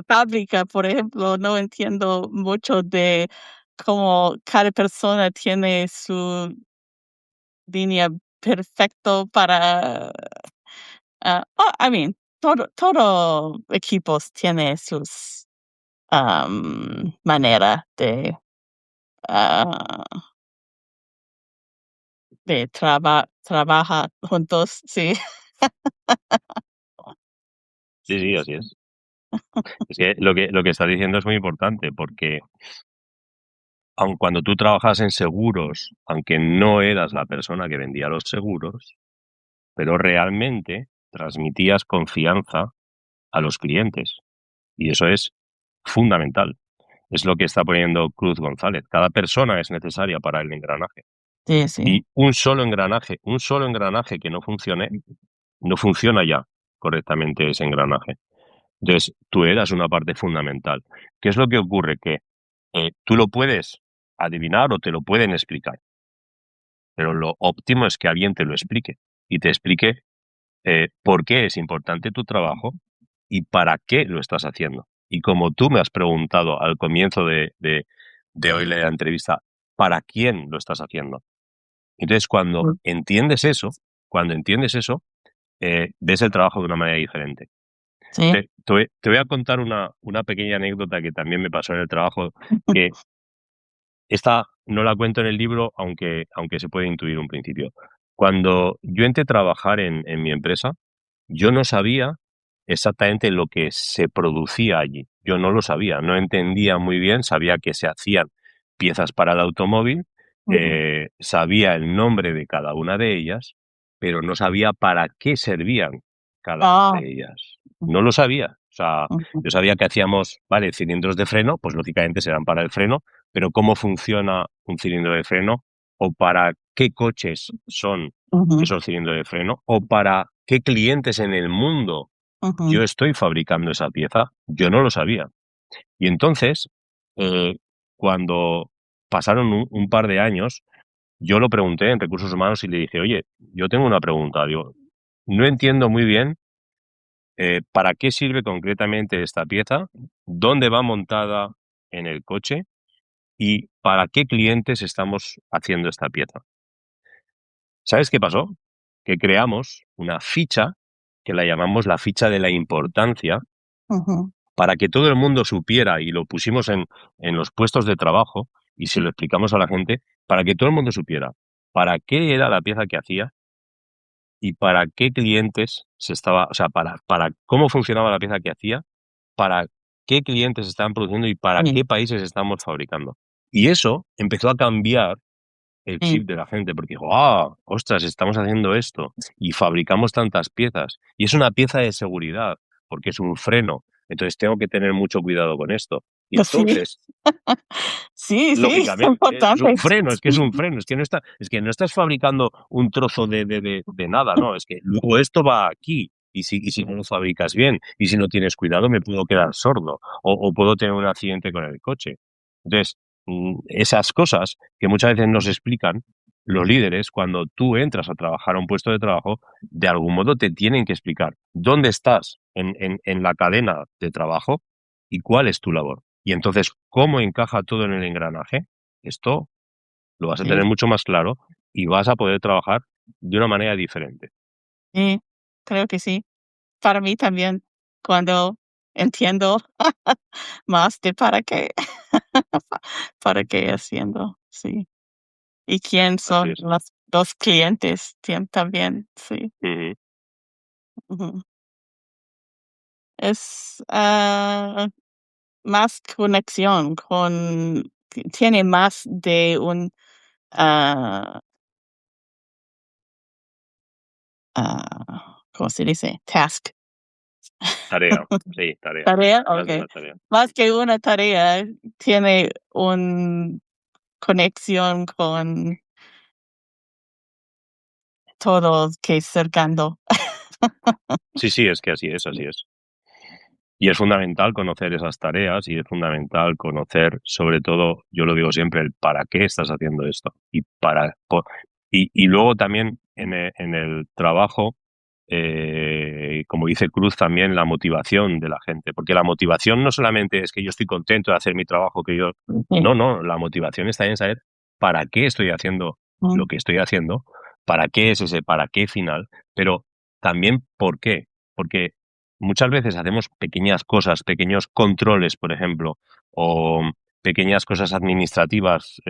fábrica, por ejemplo, no entiendo mucho de cómo cada persona tiene su línea perfecto para, I mean, todo equipos tiene sus, manera ah, de trabajar juntos, sí. Sí, sí, así es. Es que lo que estás diciendo es muy importante porque aun cuando tú trabajas en seguros, aunque no eras la persona que vendía los seguros, pero realmente transmitías confianza a los clientes. Y eso es fundamental. Es lo que está poniendo Cruz González. Cada persona es necesaria para el engranaje. Sí, sí. Y un solo engranaje que no funcione, no funciona ya correctamente ese engranaje. Entonces, tú eras una parte fundamental. ¿Qué es lo que ocurre? Que tú lo puedes adivinar o te lo pueden explicar, pero lo óptimo es que alguien te lo explique y te explique por qué es importante tu trabajo y para qué lo estás haciendo. Y como tú me has preguntado al comienzo de hoy la entrevista, ¿para quién lo estás haciendo? Entonces, Mm. cuando entiendes eso, ves el trabajo de una manera diferente. Sí. Te voy a contar una pequeña anécdota que también me pasó en el trabajo, que esta no la cuento en el libro, aunque se puede intuir un principio. Cuando yo entré a trabajar en mi empresa, yo no sabía exactamente lo que se producía allí. Yo no lo sabía, no entendía muy bien, sabía que se hacían piezas para el automóvil, Ujú. sabía el nombre de cada una de ellas, pero no sabía para qué servían cada una Ah, de ellas. No lo sabía. O sea, ujú, yo sabía que hacíamos, vale, cilindros de freno, pues lógicamente serán para el freno, pero cómo funciona un cilindro de freno o para qué coches son ujú, esos cilindros de freno o para qué clientes en el mundo ujú, yo estoy fabricando esa pieza, yo no lo sabía. Y entonces, eh, cuando pasaron un par de años, yo lo pregunté en recursos humanos y le dije, oye, yo tengo una pregunta, digo, no entiendo muy bien para qué sirve concretamente esta pieza, dónde va montada en el coche y para qué clientes estamos haciendo esta pieza. ¿Sabes qué pasó? Que creamos una ficha que la llamamos la ficha de la importancia ujú. para que todo el mundo supiera y lo pusimos en los puestos de trabajo y se lo explicamos a la gente para que todo el mundo supiera para qué era la pieza que hacía y para qué clientes se estaba, o sea, para cómo funcionaba la pieza que hacía, para qué clientes se estaban produciendo y para Sí, qué países estamos fabricando. Y eso empezó a cambiar el sí, chip de la gente, porque dijo, ah, ostras, estamos haciendo esto y fabricamos tantas piezas. Y es una pieza de seguridad, porque es un freno. Entonces tengo que tener mucho cuidado con esto. Y sí, entonces, sí, sí, es lógicamente, es importante. un freno, es que es un freno, es que no estás fabricando un trozo de nada, no, es que luego esto va aquí. Y si no lo fabricas bien, y si no tienes cuidado, me puedo quedar sordo o puedo tener un accidente con el coche. Entonces, esas cosas que muchas veces nos explican los líderes, cuando tú entras a trabajar a un puesto de trabajo, de algún modo te tienen que explicar dónde estás en la cadena de trabajo y cuál es tu labor. Y entonces, ¿cómo encaja todo en el engranaje? Esto lo vas a Sí, tener mucho más claro y vas a poder trabajar de una manera diferente. sí, creo que sí. Para mí también, cuando entiendo más de para qué, para qué haciendo, sí. Y quién Así son es. los clientes también, sí. Ujú. Ujú. Es, más conexión tiene más de un, ah, ¿cómo se dice? Task. Tarea, sí, tarea. ¿Tarea? Más de Okey. una tarea. Más que una tarea, tiene un conexión con todos que cercando. Sí, sí, es que así es, así es. Y es fundamental conocer esas tareas y es fundamental conocer, sobre todo, yo lo digo siempre, el para qué estás haciendo esto. Y luego también en el trabajo como dice Cruz también, la motivación de la gente. Porque la motivación no solamente es que yo estoy contento de hacer mi trabajo, que yo... Sí. No, no, la motivación está en saber para qué estoy haciendo lo Mm, que estoy haciendo, para qué es ese para qué final, pero también por qué. Porque muchas veces hacemos pequeñas cosas, pequeños controles, por ejemplo, o pequeñas cosas administrativas,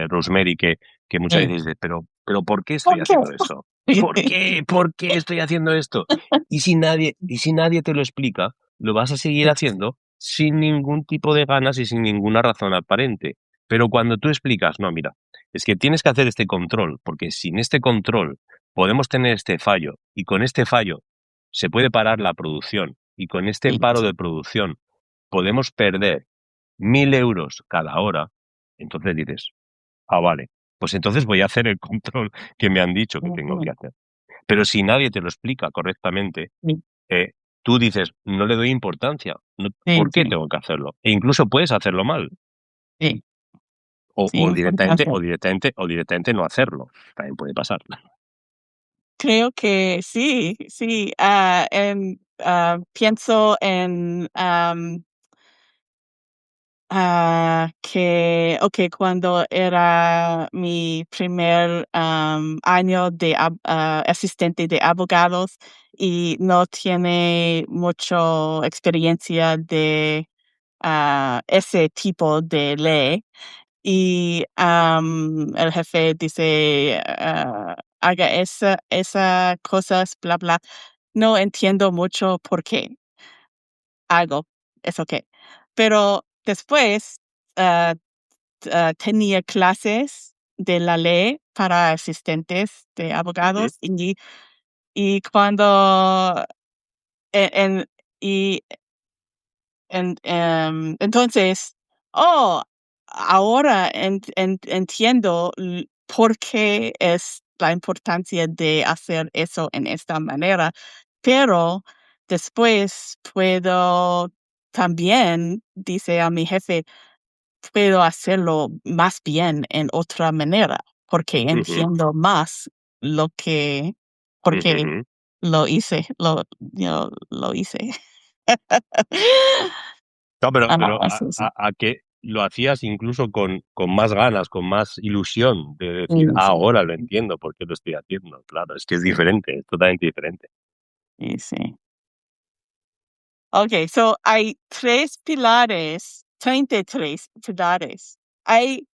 Rosemary, que muchas sí. veces dices, pero ¿por qué estoy ¿Por qué? haciendo esto? ¿Por qué? ¿Por qué estoy haciendo esto? Y si nadie te lo explica, lo vas a seguir Sí, haciendo sin ningún tipo de ganas y sin ninguna razón aparente. Pero cuando tú explicas, no, mira, es que tienes que hacer este control, porque sin este control podemos tener este fallo, y con este fallo se puede parar la producción, y con este sí, paro de producción podemos perder 1.000 euros cada hora, entonces dices, ah, vale, pues entonces voy a hacer el control que me han dicho que tengo que ujú, hacer. Pero si nadie te lo explica correctamente, sí, eh, tú dices, no le doy importancia, sí, ¿por qué sí, tengo que hacerlo? E incluso puedes hacerlo mal, sí, o, sí, o directamente, importante. o directamente, o directamente no hacerlo. También puede pasar. Creo que sí, sí. Pienso en que cuando era mi primer año de asistente de abogados y no tiene mucha experiencia de ese tipo de ley. Y el jefe dice, haga esa cosas, bla, bla. No entiendo mucho por qué hago eso que. Pero después ah, tenía clases de la ley para asistentes de Ujú, abogados y cuando en, en- y entonces, oh, ahora entiendo por qué es la importancia de hacer eso en esta manera, pero después puedo también, dice a mi jefe, puedo hacerlo más bien en otra manera, porque ujú, entiendo más lo que, porque ujú. lo hice, lo hice. No, pero Eso sí. a que lo hacías incluso con más ganas, con más ilusión de decir, Sí, ah, sí, ahora lo entiendo por qué lo estoy haciendo. Claro, es que es sí, diferente, es totalmente diferente. sí, sí. Okay, so hay 3 pilares, 33 pilares. Hay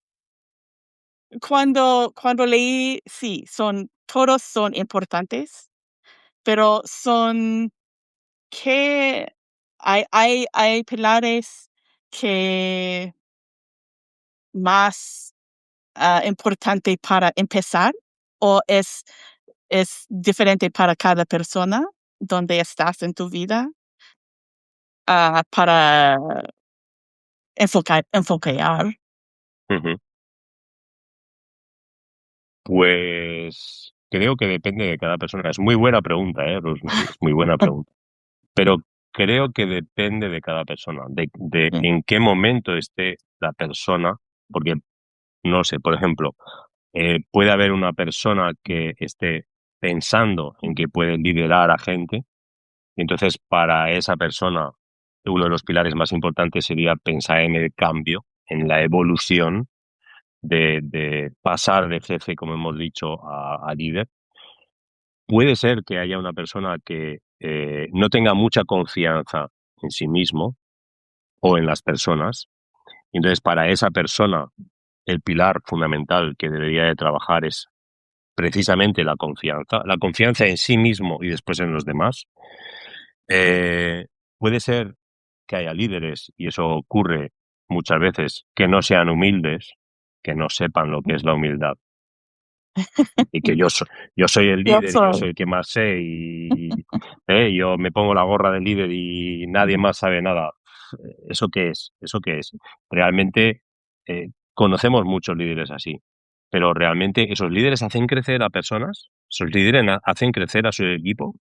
cuando leí, sí, todos son importantes, pero son que hay pilares que más, importante para empezar, o es diferente para cada persona donde estás en tu vida, para enfocar. Ujú. Pues creo que depende de cada persona. Es muy buena pregunta, Rosemary? Es muy buena pregunta. Pero creo que depende de cada persona, de Sí, en qué momento esté la persona, porque no sé, por ejemplo, puede haber una persona que esté pensando en que puede liderar a gente, y entonces para esa persona uno de los pilares más importantes sería pensar en el cambio, en la evolución de pasar de jefe, como hemos dicho, a líder. Puede ser que haya una persona que no tenga mucha confianza en sí mismo o en las personas. Y entonces, para esa persona, el pilar fundamental que debería de trabajar es precisamente la confianza en sí mismo y después en los demás. Puede ser que haya líderes, y eso ocurre muchas veces, que no sean humildes, que no sepan lo que es la humildad y que yo soy el yo líder y yo soy. soy el que más sé y yo me pongo la gorra del líder y nadie más sabe nada. ¿Eso qué es? ¿Eso qué es? Realmente conocemos muchos líderes así, pero realmente esos líderes hacen crecer a personas, esos líderes hacen crecer a su equipo,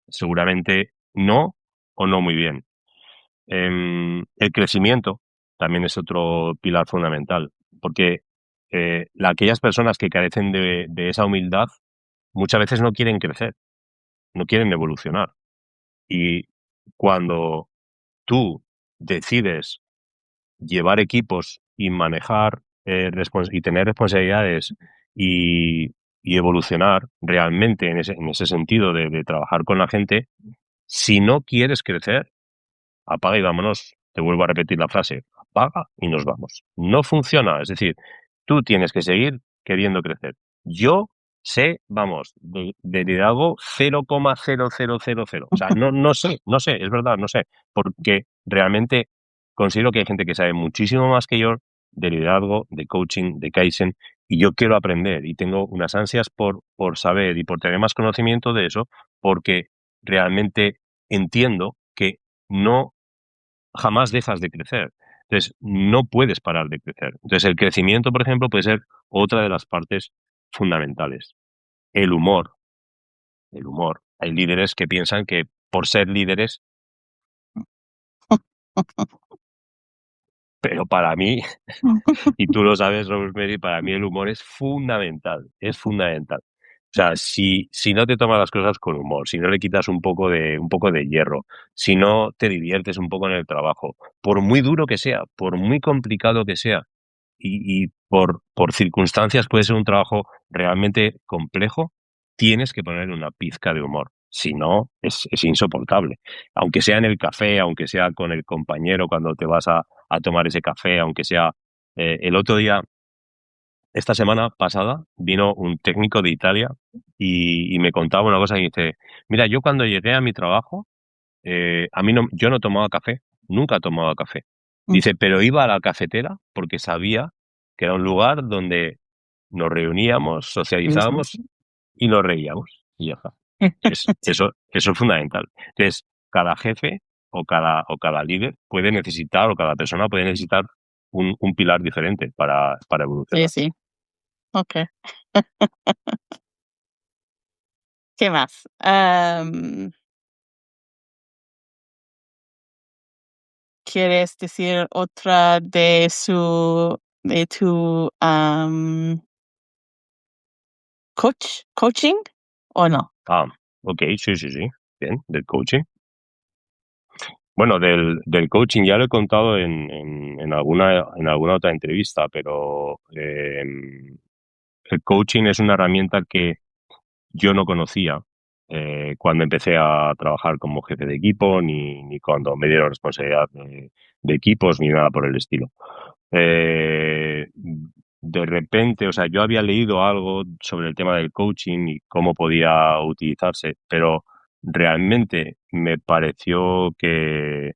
seguramente no o no muy bien. El crecimiento también es otro pilar fundamental, porque aquellas personas que carecen de esa humildad muchas veces no quieren crecer, no quieren evolucionar. Y cuando tú decides llevar equipos y manejar y tener responsabilidades y, y evolucionar realmente en ese sentido de trabajar con la gente, si no quieres crecer, apaga y vámonos. Te vuelvo a repetir la frase, apaga y nos vamos. No funciona, es decir, tú tienes que seguir queriendo crecer. Yo sé, vamos, de liderazgo 0,0000. O sea, no sé, es verdad, no sé, porque realmente considero que hay gente que sabe muchísimo más que yo de liderazgo, de coaching, de Kaizen, y yo quiero aprender y tengo unas ansias por saber y por tener más conocimiento de eso, porque realmente entiendo que no jamás dejas de crecer. Entonces, no puedes parar de crecer. Entonces, el crecimiento, por ejemplo, puede ser otra de las partes fundamentales. El humor. El humor. Hay líderes que piensan que por ser líderes, pero para mí, y tú lo sabes, Rosemary, para mí el humor es fundamental. Es fundamental. O sea, si no te tomas las cosas con humor, si no le quitas un poco de hierro, si no te diviertes un poco en el trabajo, por muy duro que sea, por muy complicado que sea, y por circunstancias puede ser un trabajo realmente complejo, tienes que poner una pizca de humor. Si no, es insoportable. Aunque sea en el café, aunque sea con el compañero cuando te vas a tomar ese café, aunque sea el otro día, esta semana pasada, vino un técnico de Italia y me contaba una cosa y dice, mira, yo cuando llegué a mi trabajo, a mí no, yo no tomaba café, nunca tomaba café. Dice, pero iba a la cafetera porque sabía que era un lugar donde nos reuníamos, socializábamos y nos reíamos. Y ya está. Eso es fundamental. Entonces, cada jefe o cada líder puede necesitar, o cada persona puede necesitar un pilar diferente para Sí, evolucionar. sí. Ok. ¿Qué más? ¿Quieres decir otra de tu coaching o no? Ah, ok, sí, sí, sí. Bien, del coaching. Bueno, del coaching ya lo he contado en alguna otra entrevista, pero el coaching es una herramienta que yo no conocía cuando empecé a trabajar como jefe de equipo, ni cuando me dieron responsabilidad de equipos, ni nada por el estilo. Eh, de repente, o sea, yo había leído algo sobre el tema del coaching y cómo podía utilizarse, pero realmente me pareció que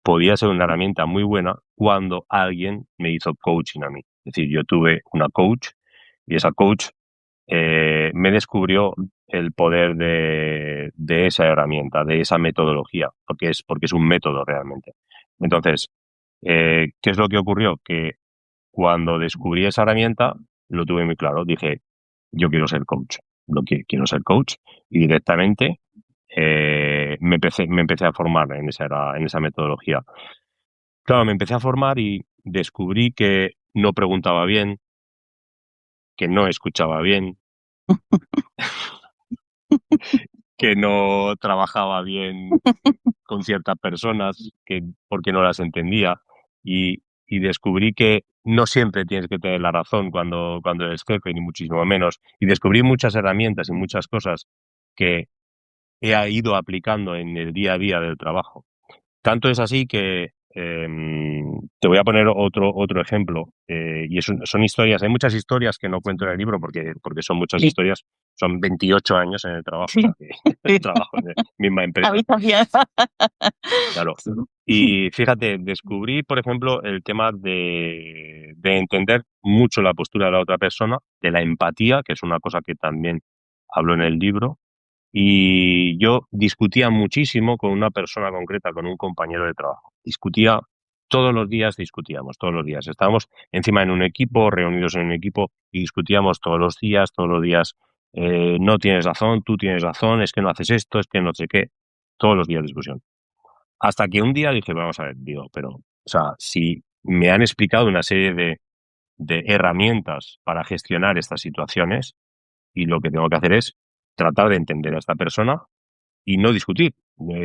podía ser una herramienta muy buena cuando alguien me hizo coaching a mí. Es decir, yo tuve una coach y esa coach me descubrió el poder de esa herramienta, de esa metodología, porque es un método realmente. Entonces, ¿qué es lo que ocurrió? Que cuando descubrí esa herramienta, lo tuve muy claro. Dije, yo quiero ser coach. Quiero ser coach y directamente me empecé a formar en esa metodología. Claro, me empecé a formar y descubrí que no preguntaba bien, que no escuchaba bien, que no trabajaba bien con ciertas personas, porque no las entendía, y descubrí que no siempre tienes que tener la razón cuando eres jefe, ni muchísimo menos, y descubrí muchas herramientas y muchas cosas que he ido aplicando en el día a día del trabajo. Tanto es así que te voy a poner otro ejemplo, y son historias, hay muchas historias que no cuento en el libro porque son muchas Sí, historias, son 28 años en el trabajo, o sí, sea, que sí. trabajo en la misma A empresa, mí también. claro. Sí. Y fíjate, descubrí, por ejemplo, el tema de entender mucho la postura de la otra persona, de la empatía, que es una cosa que también hablo en el libro, y yo discutía muchísimo con una persona concreta, con un compañero de trabajo. Discutía todos los días, discutíamos todos los días. Estábamos encima en un equipo, reunidos en un equipo, y discutíamos todos los días. No tienes razón, tú tienes razón, es que no haces esto, es que no sé qué. Todos los días discusión. Hasta que un día dije, vamos a ver, digo, pero, o sea, si me han explicado una serie de herramientas para gestionar estas situaciones, y lo que tengo que hacer es tratar de entender a esta persona y no discutir.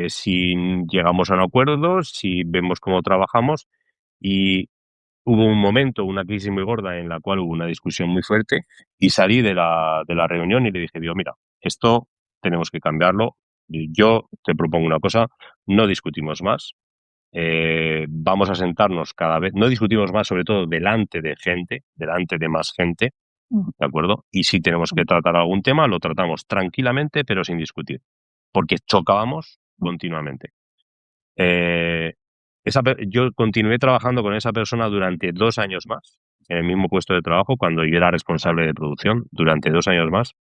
Si llegamos a un acuerdo, si vemos cómo trabajamos y hubo un momento, una crisis muy gorda en la cual hubo una discusión muy fuerte y salí de la reunión y le dije, digo, mira, esto tenemos que cambiarlo. Yo te propongo una cosa, no discutimos más. Vamos a sentarnos cada vez, no discutimos más, sobre todo delante de gente, delante de más gente, ¿de acuerdo? Y si tenemos que tratar algún tema, lo tratamos tranquilamente, pero sin discutir, porque chocábamos continuamente. Eh, yo continué trabajando con esa persona durante 2 años más, en el mismo puesto de trabajo, cuando yo era responsable de producción, durante 2 años más,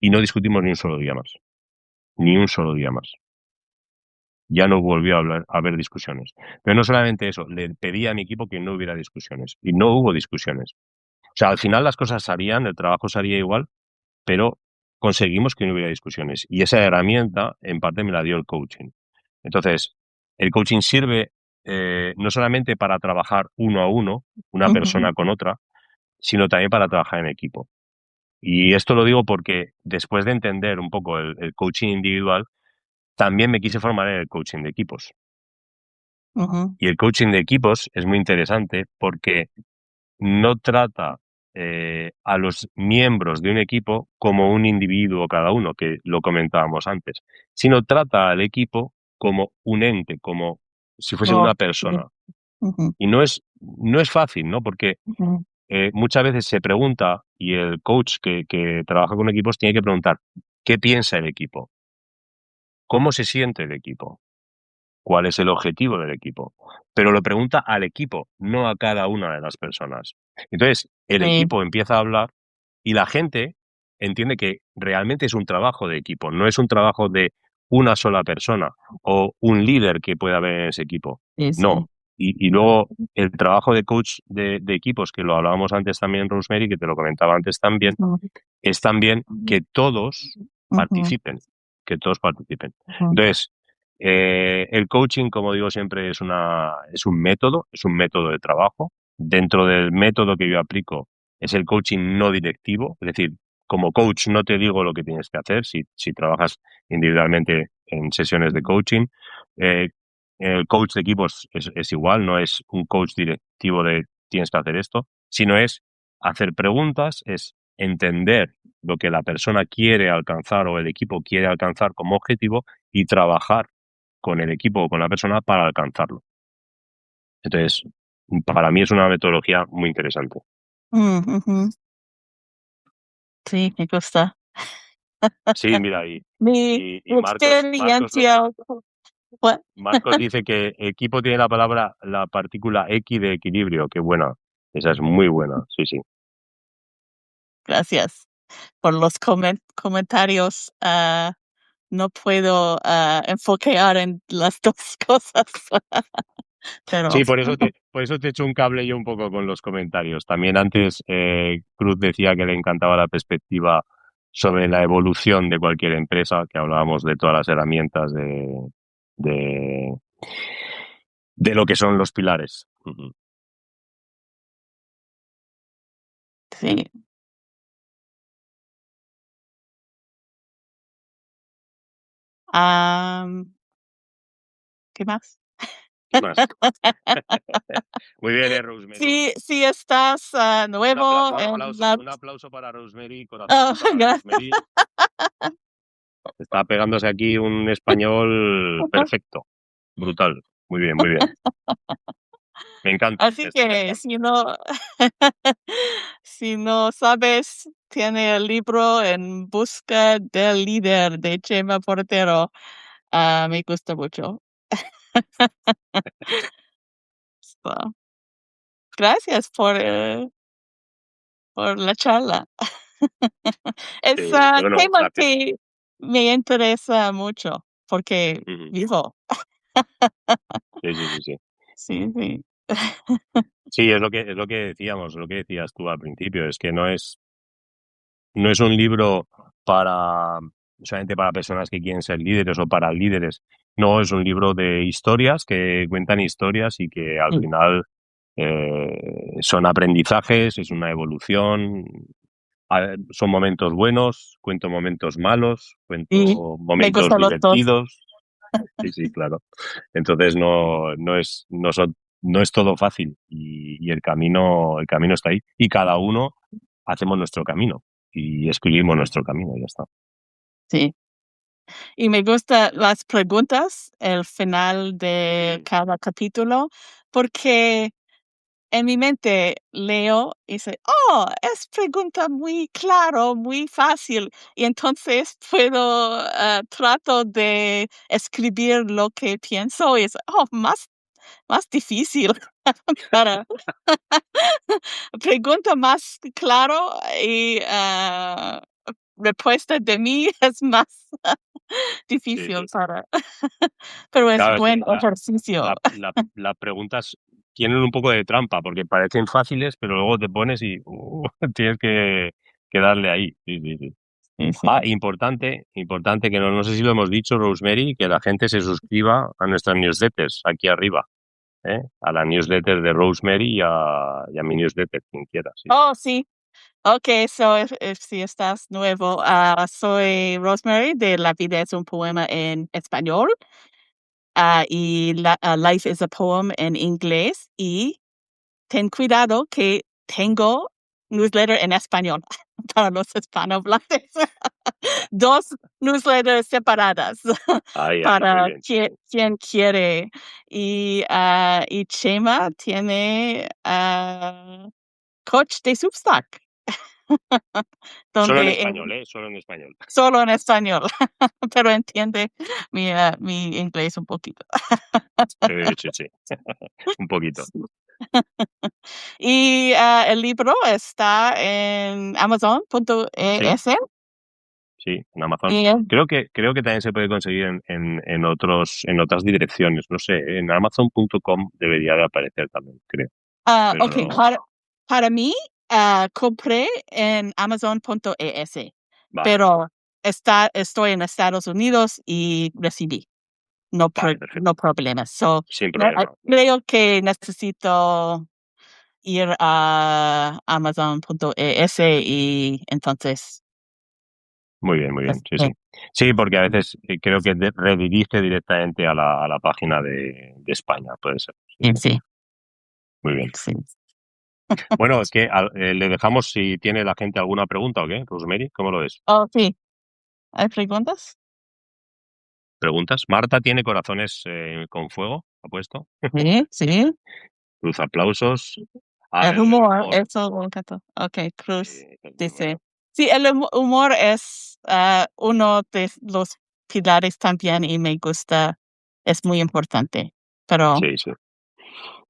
y no discutimos ni un solo día más, ni un solo día más. Ya no volvió a haber discusiones. Pero no solamente eso, le pedí a mi equipo que no hubiera discusiones, y no hubo discusiones. O sea, al final las cosas salían, el trabajo salía igual, pero conseguimos que no hubiera discusiones. Y esa herramienta, en parte, me la dio el coaching. Entonces, el coaching sirve no solamente para trabajar uno a uno, una persona con otra, sino también para trabajar en equipo. Y esto lo digo porque después de entender un poco el coaching individual, también me quise formar en el coaching de equipos. Y el coaching de equipos es muy interesante porque no trata a los miembros de un equipo como un individuo cada uno, que lo comentábamos antes, sino trata al equipo como un ente, como si fuese Oh, una sí. persona. Y no es fácil, ¿no? Porque muchas veces se pregunta, y el coach que trabaja con equipos tiene que preguntar, ¿qué piensa el equipo? ¿Cómo se siente el equipo? ¿Cuál es el objetivo del equipo? Pero lo pregunta al equipo, no a cada una de las personas. Entonces, el Sí, equipo empieza a hablar y la gente entiende que realmente es un trabajo de equipo, no es un trabajo de una sola persona o un líder que pueda haber en ese equipo. sí, No. sí. Y luego el trabajo de coach de equipos, que lo hablábamos antes también, Rosemary, que te lo comentaba antes también, es también que todos Ujú, participen, que todos participen. ujú. Entonces, el coaching, como digo siempre, es un método de trabajo. Dentro del método que yo aplico es el coaching no directivo, es decir, como coach no te digo lo que tienes que hacer si trabajas individualmente en sesiones de coaching. Eh, el coach de equipos es igual, no es un coach directivo de tienes que hacer esto, sino es hacer preguntas, es entender lo que la persona quiere alcanzar o el equipo quiere alcanzar como objetivo y trabajar con el equipo o con la persona para alcanzarlo. Entonces, para mí es una metodología muy interesante. Ujú. Sí, me gusta. Sí, mira, Mi y experiencia. What? Marcos dice que equipo tiene la palabra, la partícula X de equilibrio. Qué buena. Esa es muy buena. Sí, sí. Gracias por los comentarios. No puedo enfocar en las dos cosas, pero Sí, por eso te echo un cable yo un poco con los comentarios. También antes Cruz decía que le encantaba la perspectiva sobre la evolución de cualquier empresa, que hablábamos de todas las herramientas de, de lo que son los pilares. Ujú. sí. Am, ¿Qué más? ¿Qué más? Muy bien, Rosemary. Si estás nuevo en la... Un aplauso para Rosemary, Oh, corazón para gracias. Rosemary. Está pegándose aquí un español perfecto, brutal. Muy bien, muy bien. Me encanta, Así me que encanta. si no, si no sabes, tiene el libro En busca del líder de Chema Portero. Me gusta mucho. So, gracias por la charla. Es Bueno, tema gracias. que me interesa mucho porque Ujú. vivo. Sí, sí, sí, sí. Sí, sí. Sí, es lo que decíamos, lo que decías tú al principio, es que no es un libro para solamente para personas que quieren ser líderes o para líderes. No, es un libro de historias que cuentan historias y que al Sí. final son aprendizajes, es una evolución. son momentos buenos, cuento momentos malos, Sí, cuento me momentos gustan los dos. divertidos. Sí, sí, claro. Entonces no es todo fácil y el camino está ahí. Y cada uno hacemos nuestro camino y escribimos nuestro camino y ya está. Sí. Y me gustan las preguntas, el final de Sí, cada capítulo, porque en mi mente leo y dice, oh, es pregunta muy claro, muy fácil. Y entonces puedo, trato de escribir lo que pienso y es, oh, más difícil para pregunta más claro y respuesta de mí es más sí, difícil sí. para, pero es Claro, es que buen ejercicio. las preguntas tienen un poco de trampa porque parecen fáciles, pero luego te pones y tienes que darle ahí. Sí, sí, sí. Sí, sí. Importante que no sé si lo hemos dicho, Rosemary, que la gente se suscriba a nuestras newsletters aquí arriba, ¿eh? A la newsletter de Rosemary y a mi newsletter, quien quiera, sí. Oh, sí. Okay, so si estás nuevo, soy Rosemary de La vida es un poema en español, y Life is a poem en inglés, y ten cuidado que tengo newsletter en español para los hispanohablantes. Dos newsletters separadas Ahí, ahí, muy para bien, sí, sí. quien quiere. Y Chema tiene, coach de Substack, Solo en donde español, ¿eh? Solo en español. solo en español, pero entiende mi inglés un poquito. Sí, sí. Un poquito. Sí. Y, el libro está en Sí, Amazon.es, sí, en Amazon. y Creo que también se puede conseguir en otras direcciones. No sé, en Amazon.com debería de aparecer también, creo. Pero okey, no. para mí, compré en Amazon.es, Vale, pero estoy en Estados Unidos y recibí. vale, perfecto. No problemas. So, Sin problema. creo que necesito ir a Amazon.es y entonces, Muy bien, muy bien. Sí, sí. este, Sí, porque a veces creo que redirige directamente a la página de España, puede ser. Sí, sí, sí. sí, Muy bien. sí. Bueno, le dejamos si tiene la gente alguna pregunta o qué, Rosemary, ¿cómo lo ves? Oh, sí, ¿hay preguntas? ¿Preguntas? Marta tiene corazones con fuego, ha puesto. Sí, sí. Cruz aplausos. Ah, El el humor, humor. eso me encantó. Okey, Cruz Es muy bueno. dice sí, el humor es, uno de los pilares también y me gusta, es muy importante, pero Sí, sí.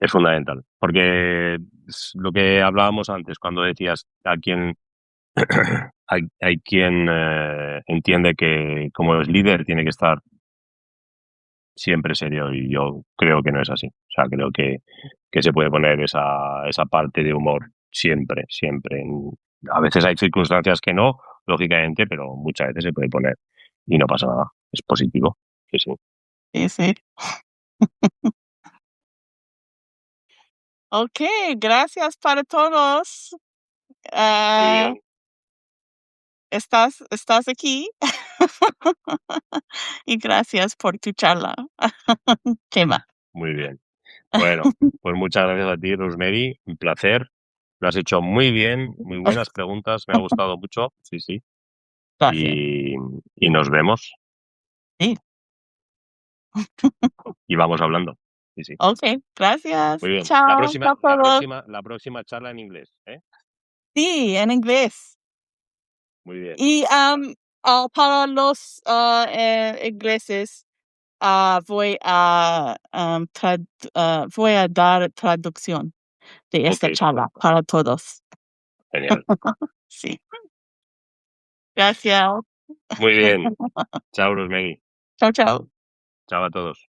Es fundamental. Porque es lo que hablábamos antes, cuando decías a quien hay quien entiende que como es líder tiene que estar siempre serio y yo creo que no es así. O sea, creo que se puede poner esa parte de humor siempre, siempre. A veces hay circunstancias que no, lógicamente, pero muchas veces se puede poner y no pasa nada. Es positivo. Sí, sí. sí, sí. Okey, gracias para todos. Muy Ah, bien, estás aquí. Y gracias por tu charla, Chema. muy bien. Bueno, pues muchas gracias a ti, Rosemary. Un placer. Lo has hecho muy bien, muy buenas preguntas. Me ha gustado mucho. Sí, sí. Gracias. Y nos vemos Sí, y vamos hablando. Sí, sí. okey, gracias. Muy bien. La Chao, próxima, chao la todos. próxima, la próxima charla en inglés, ¿eh? Sí, en inglés. Muy bien. Y, para los, ingleses, voy a dar traducción de Ok, esta charla perfecto. para todos. Genial. Sí, gracias. Muy bien. Chao, Rosemary. Chao, chao. Chao a todos.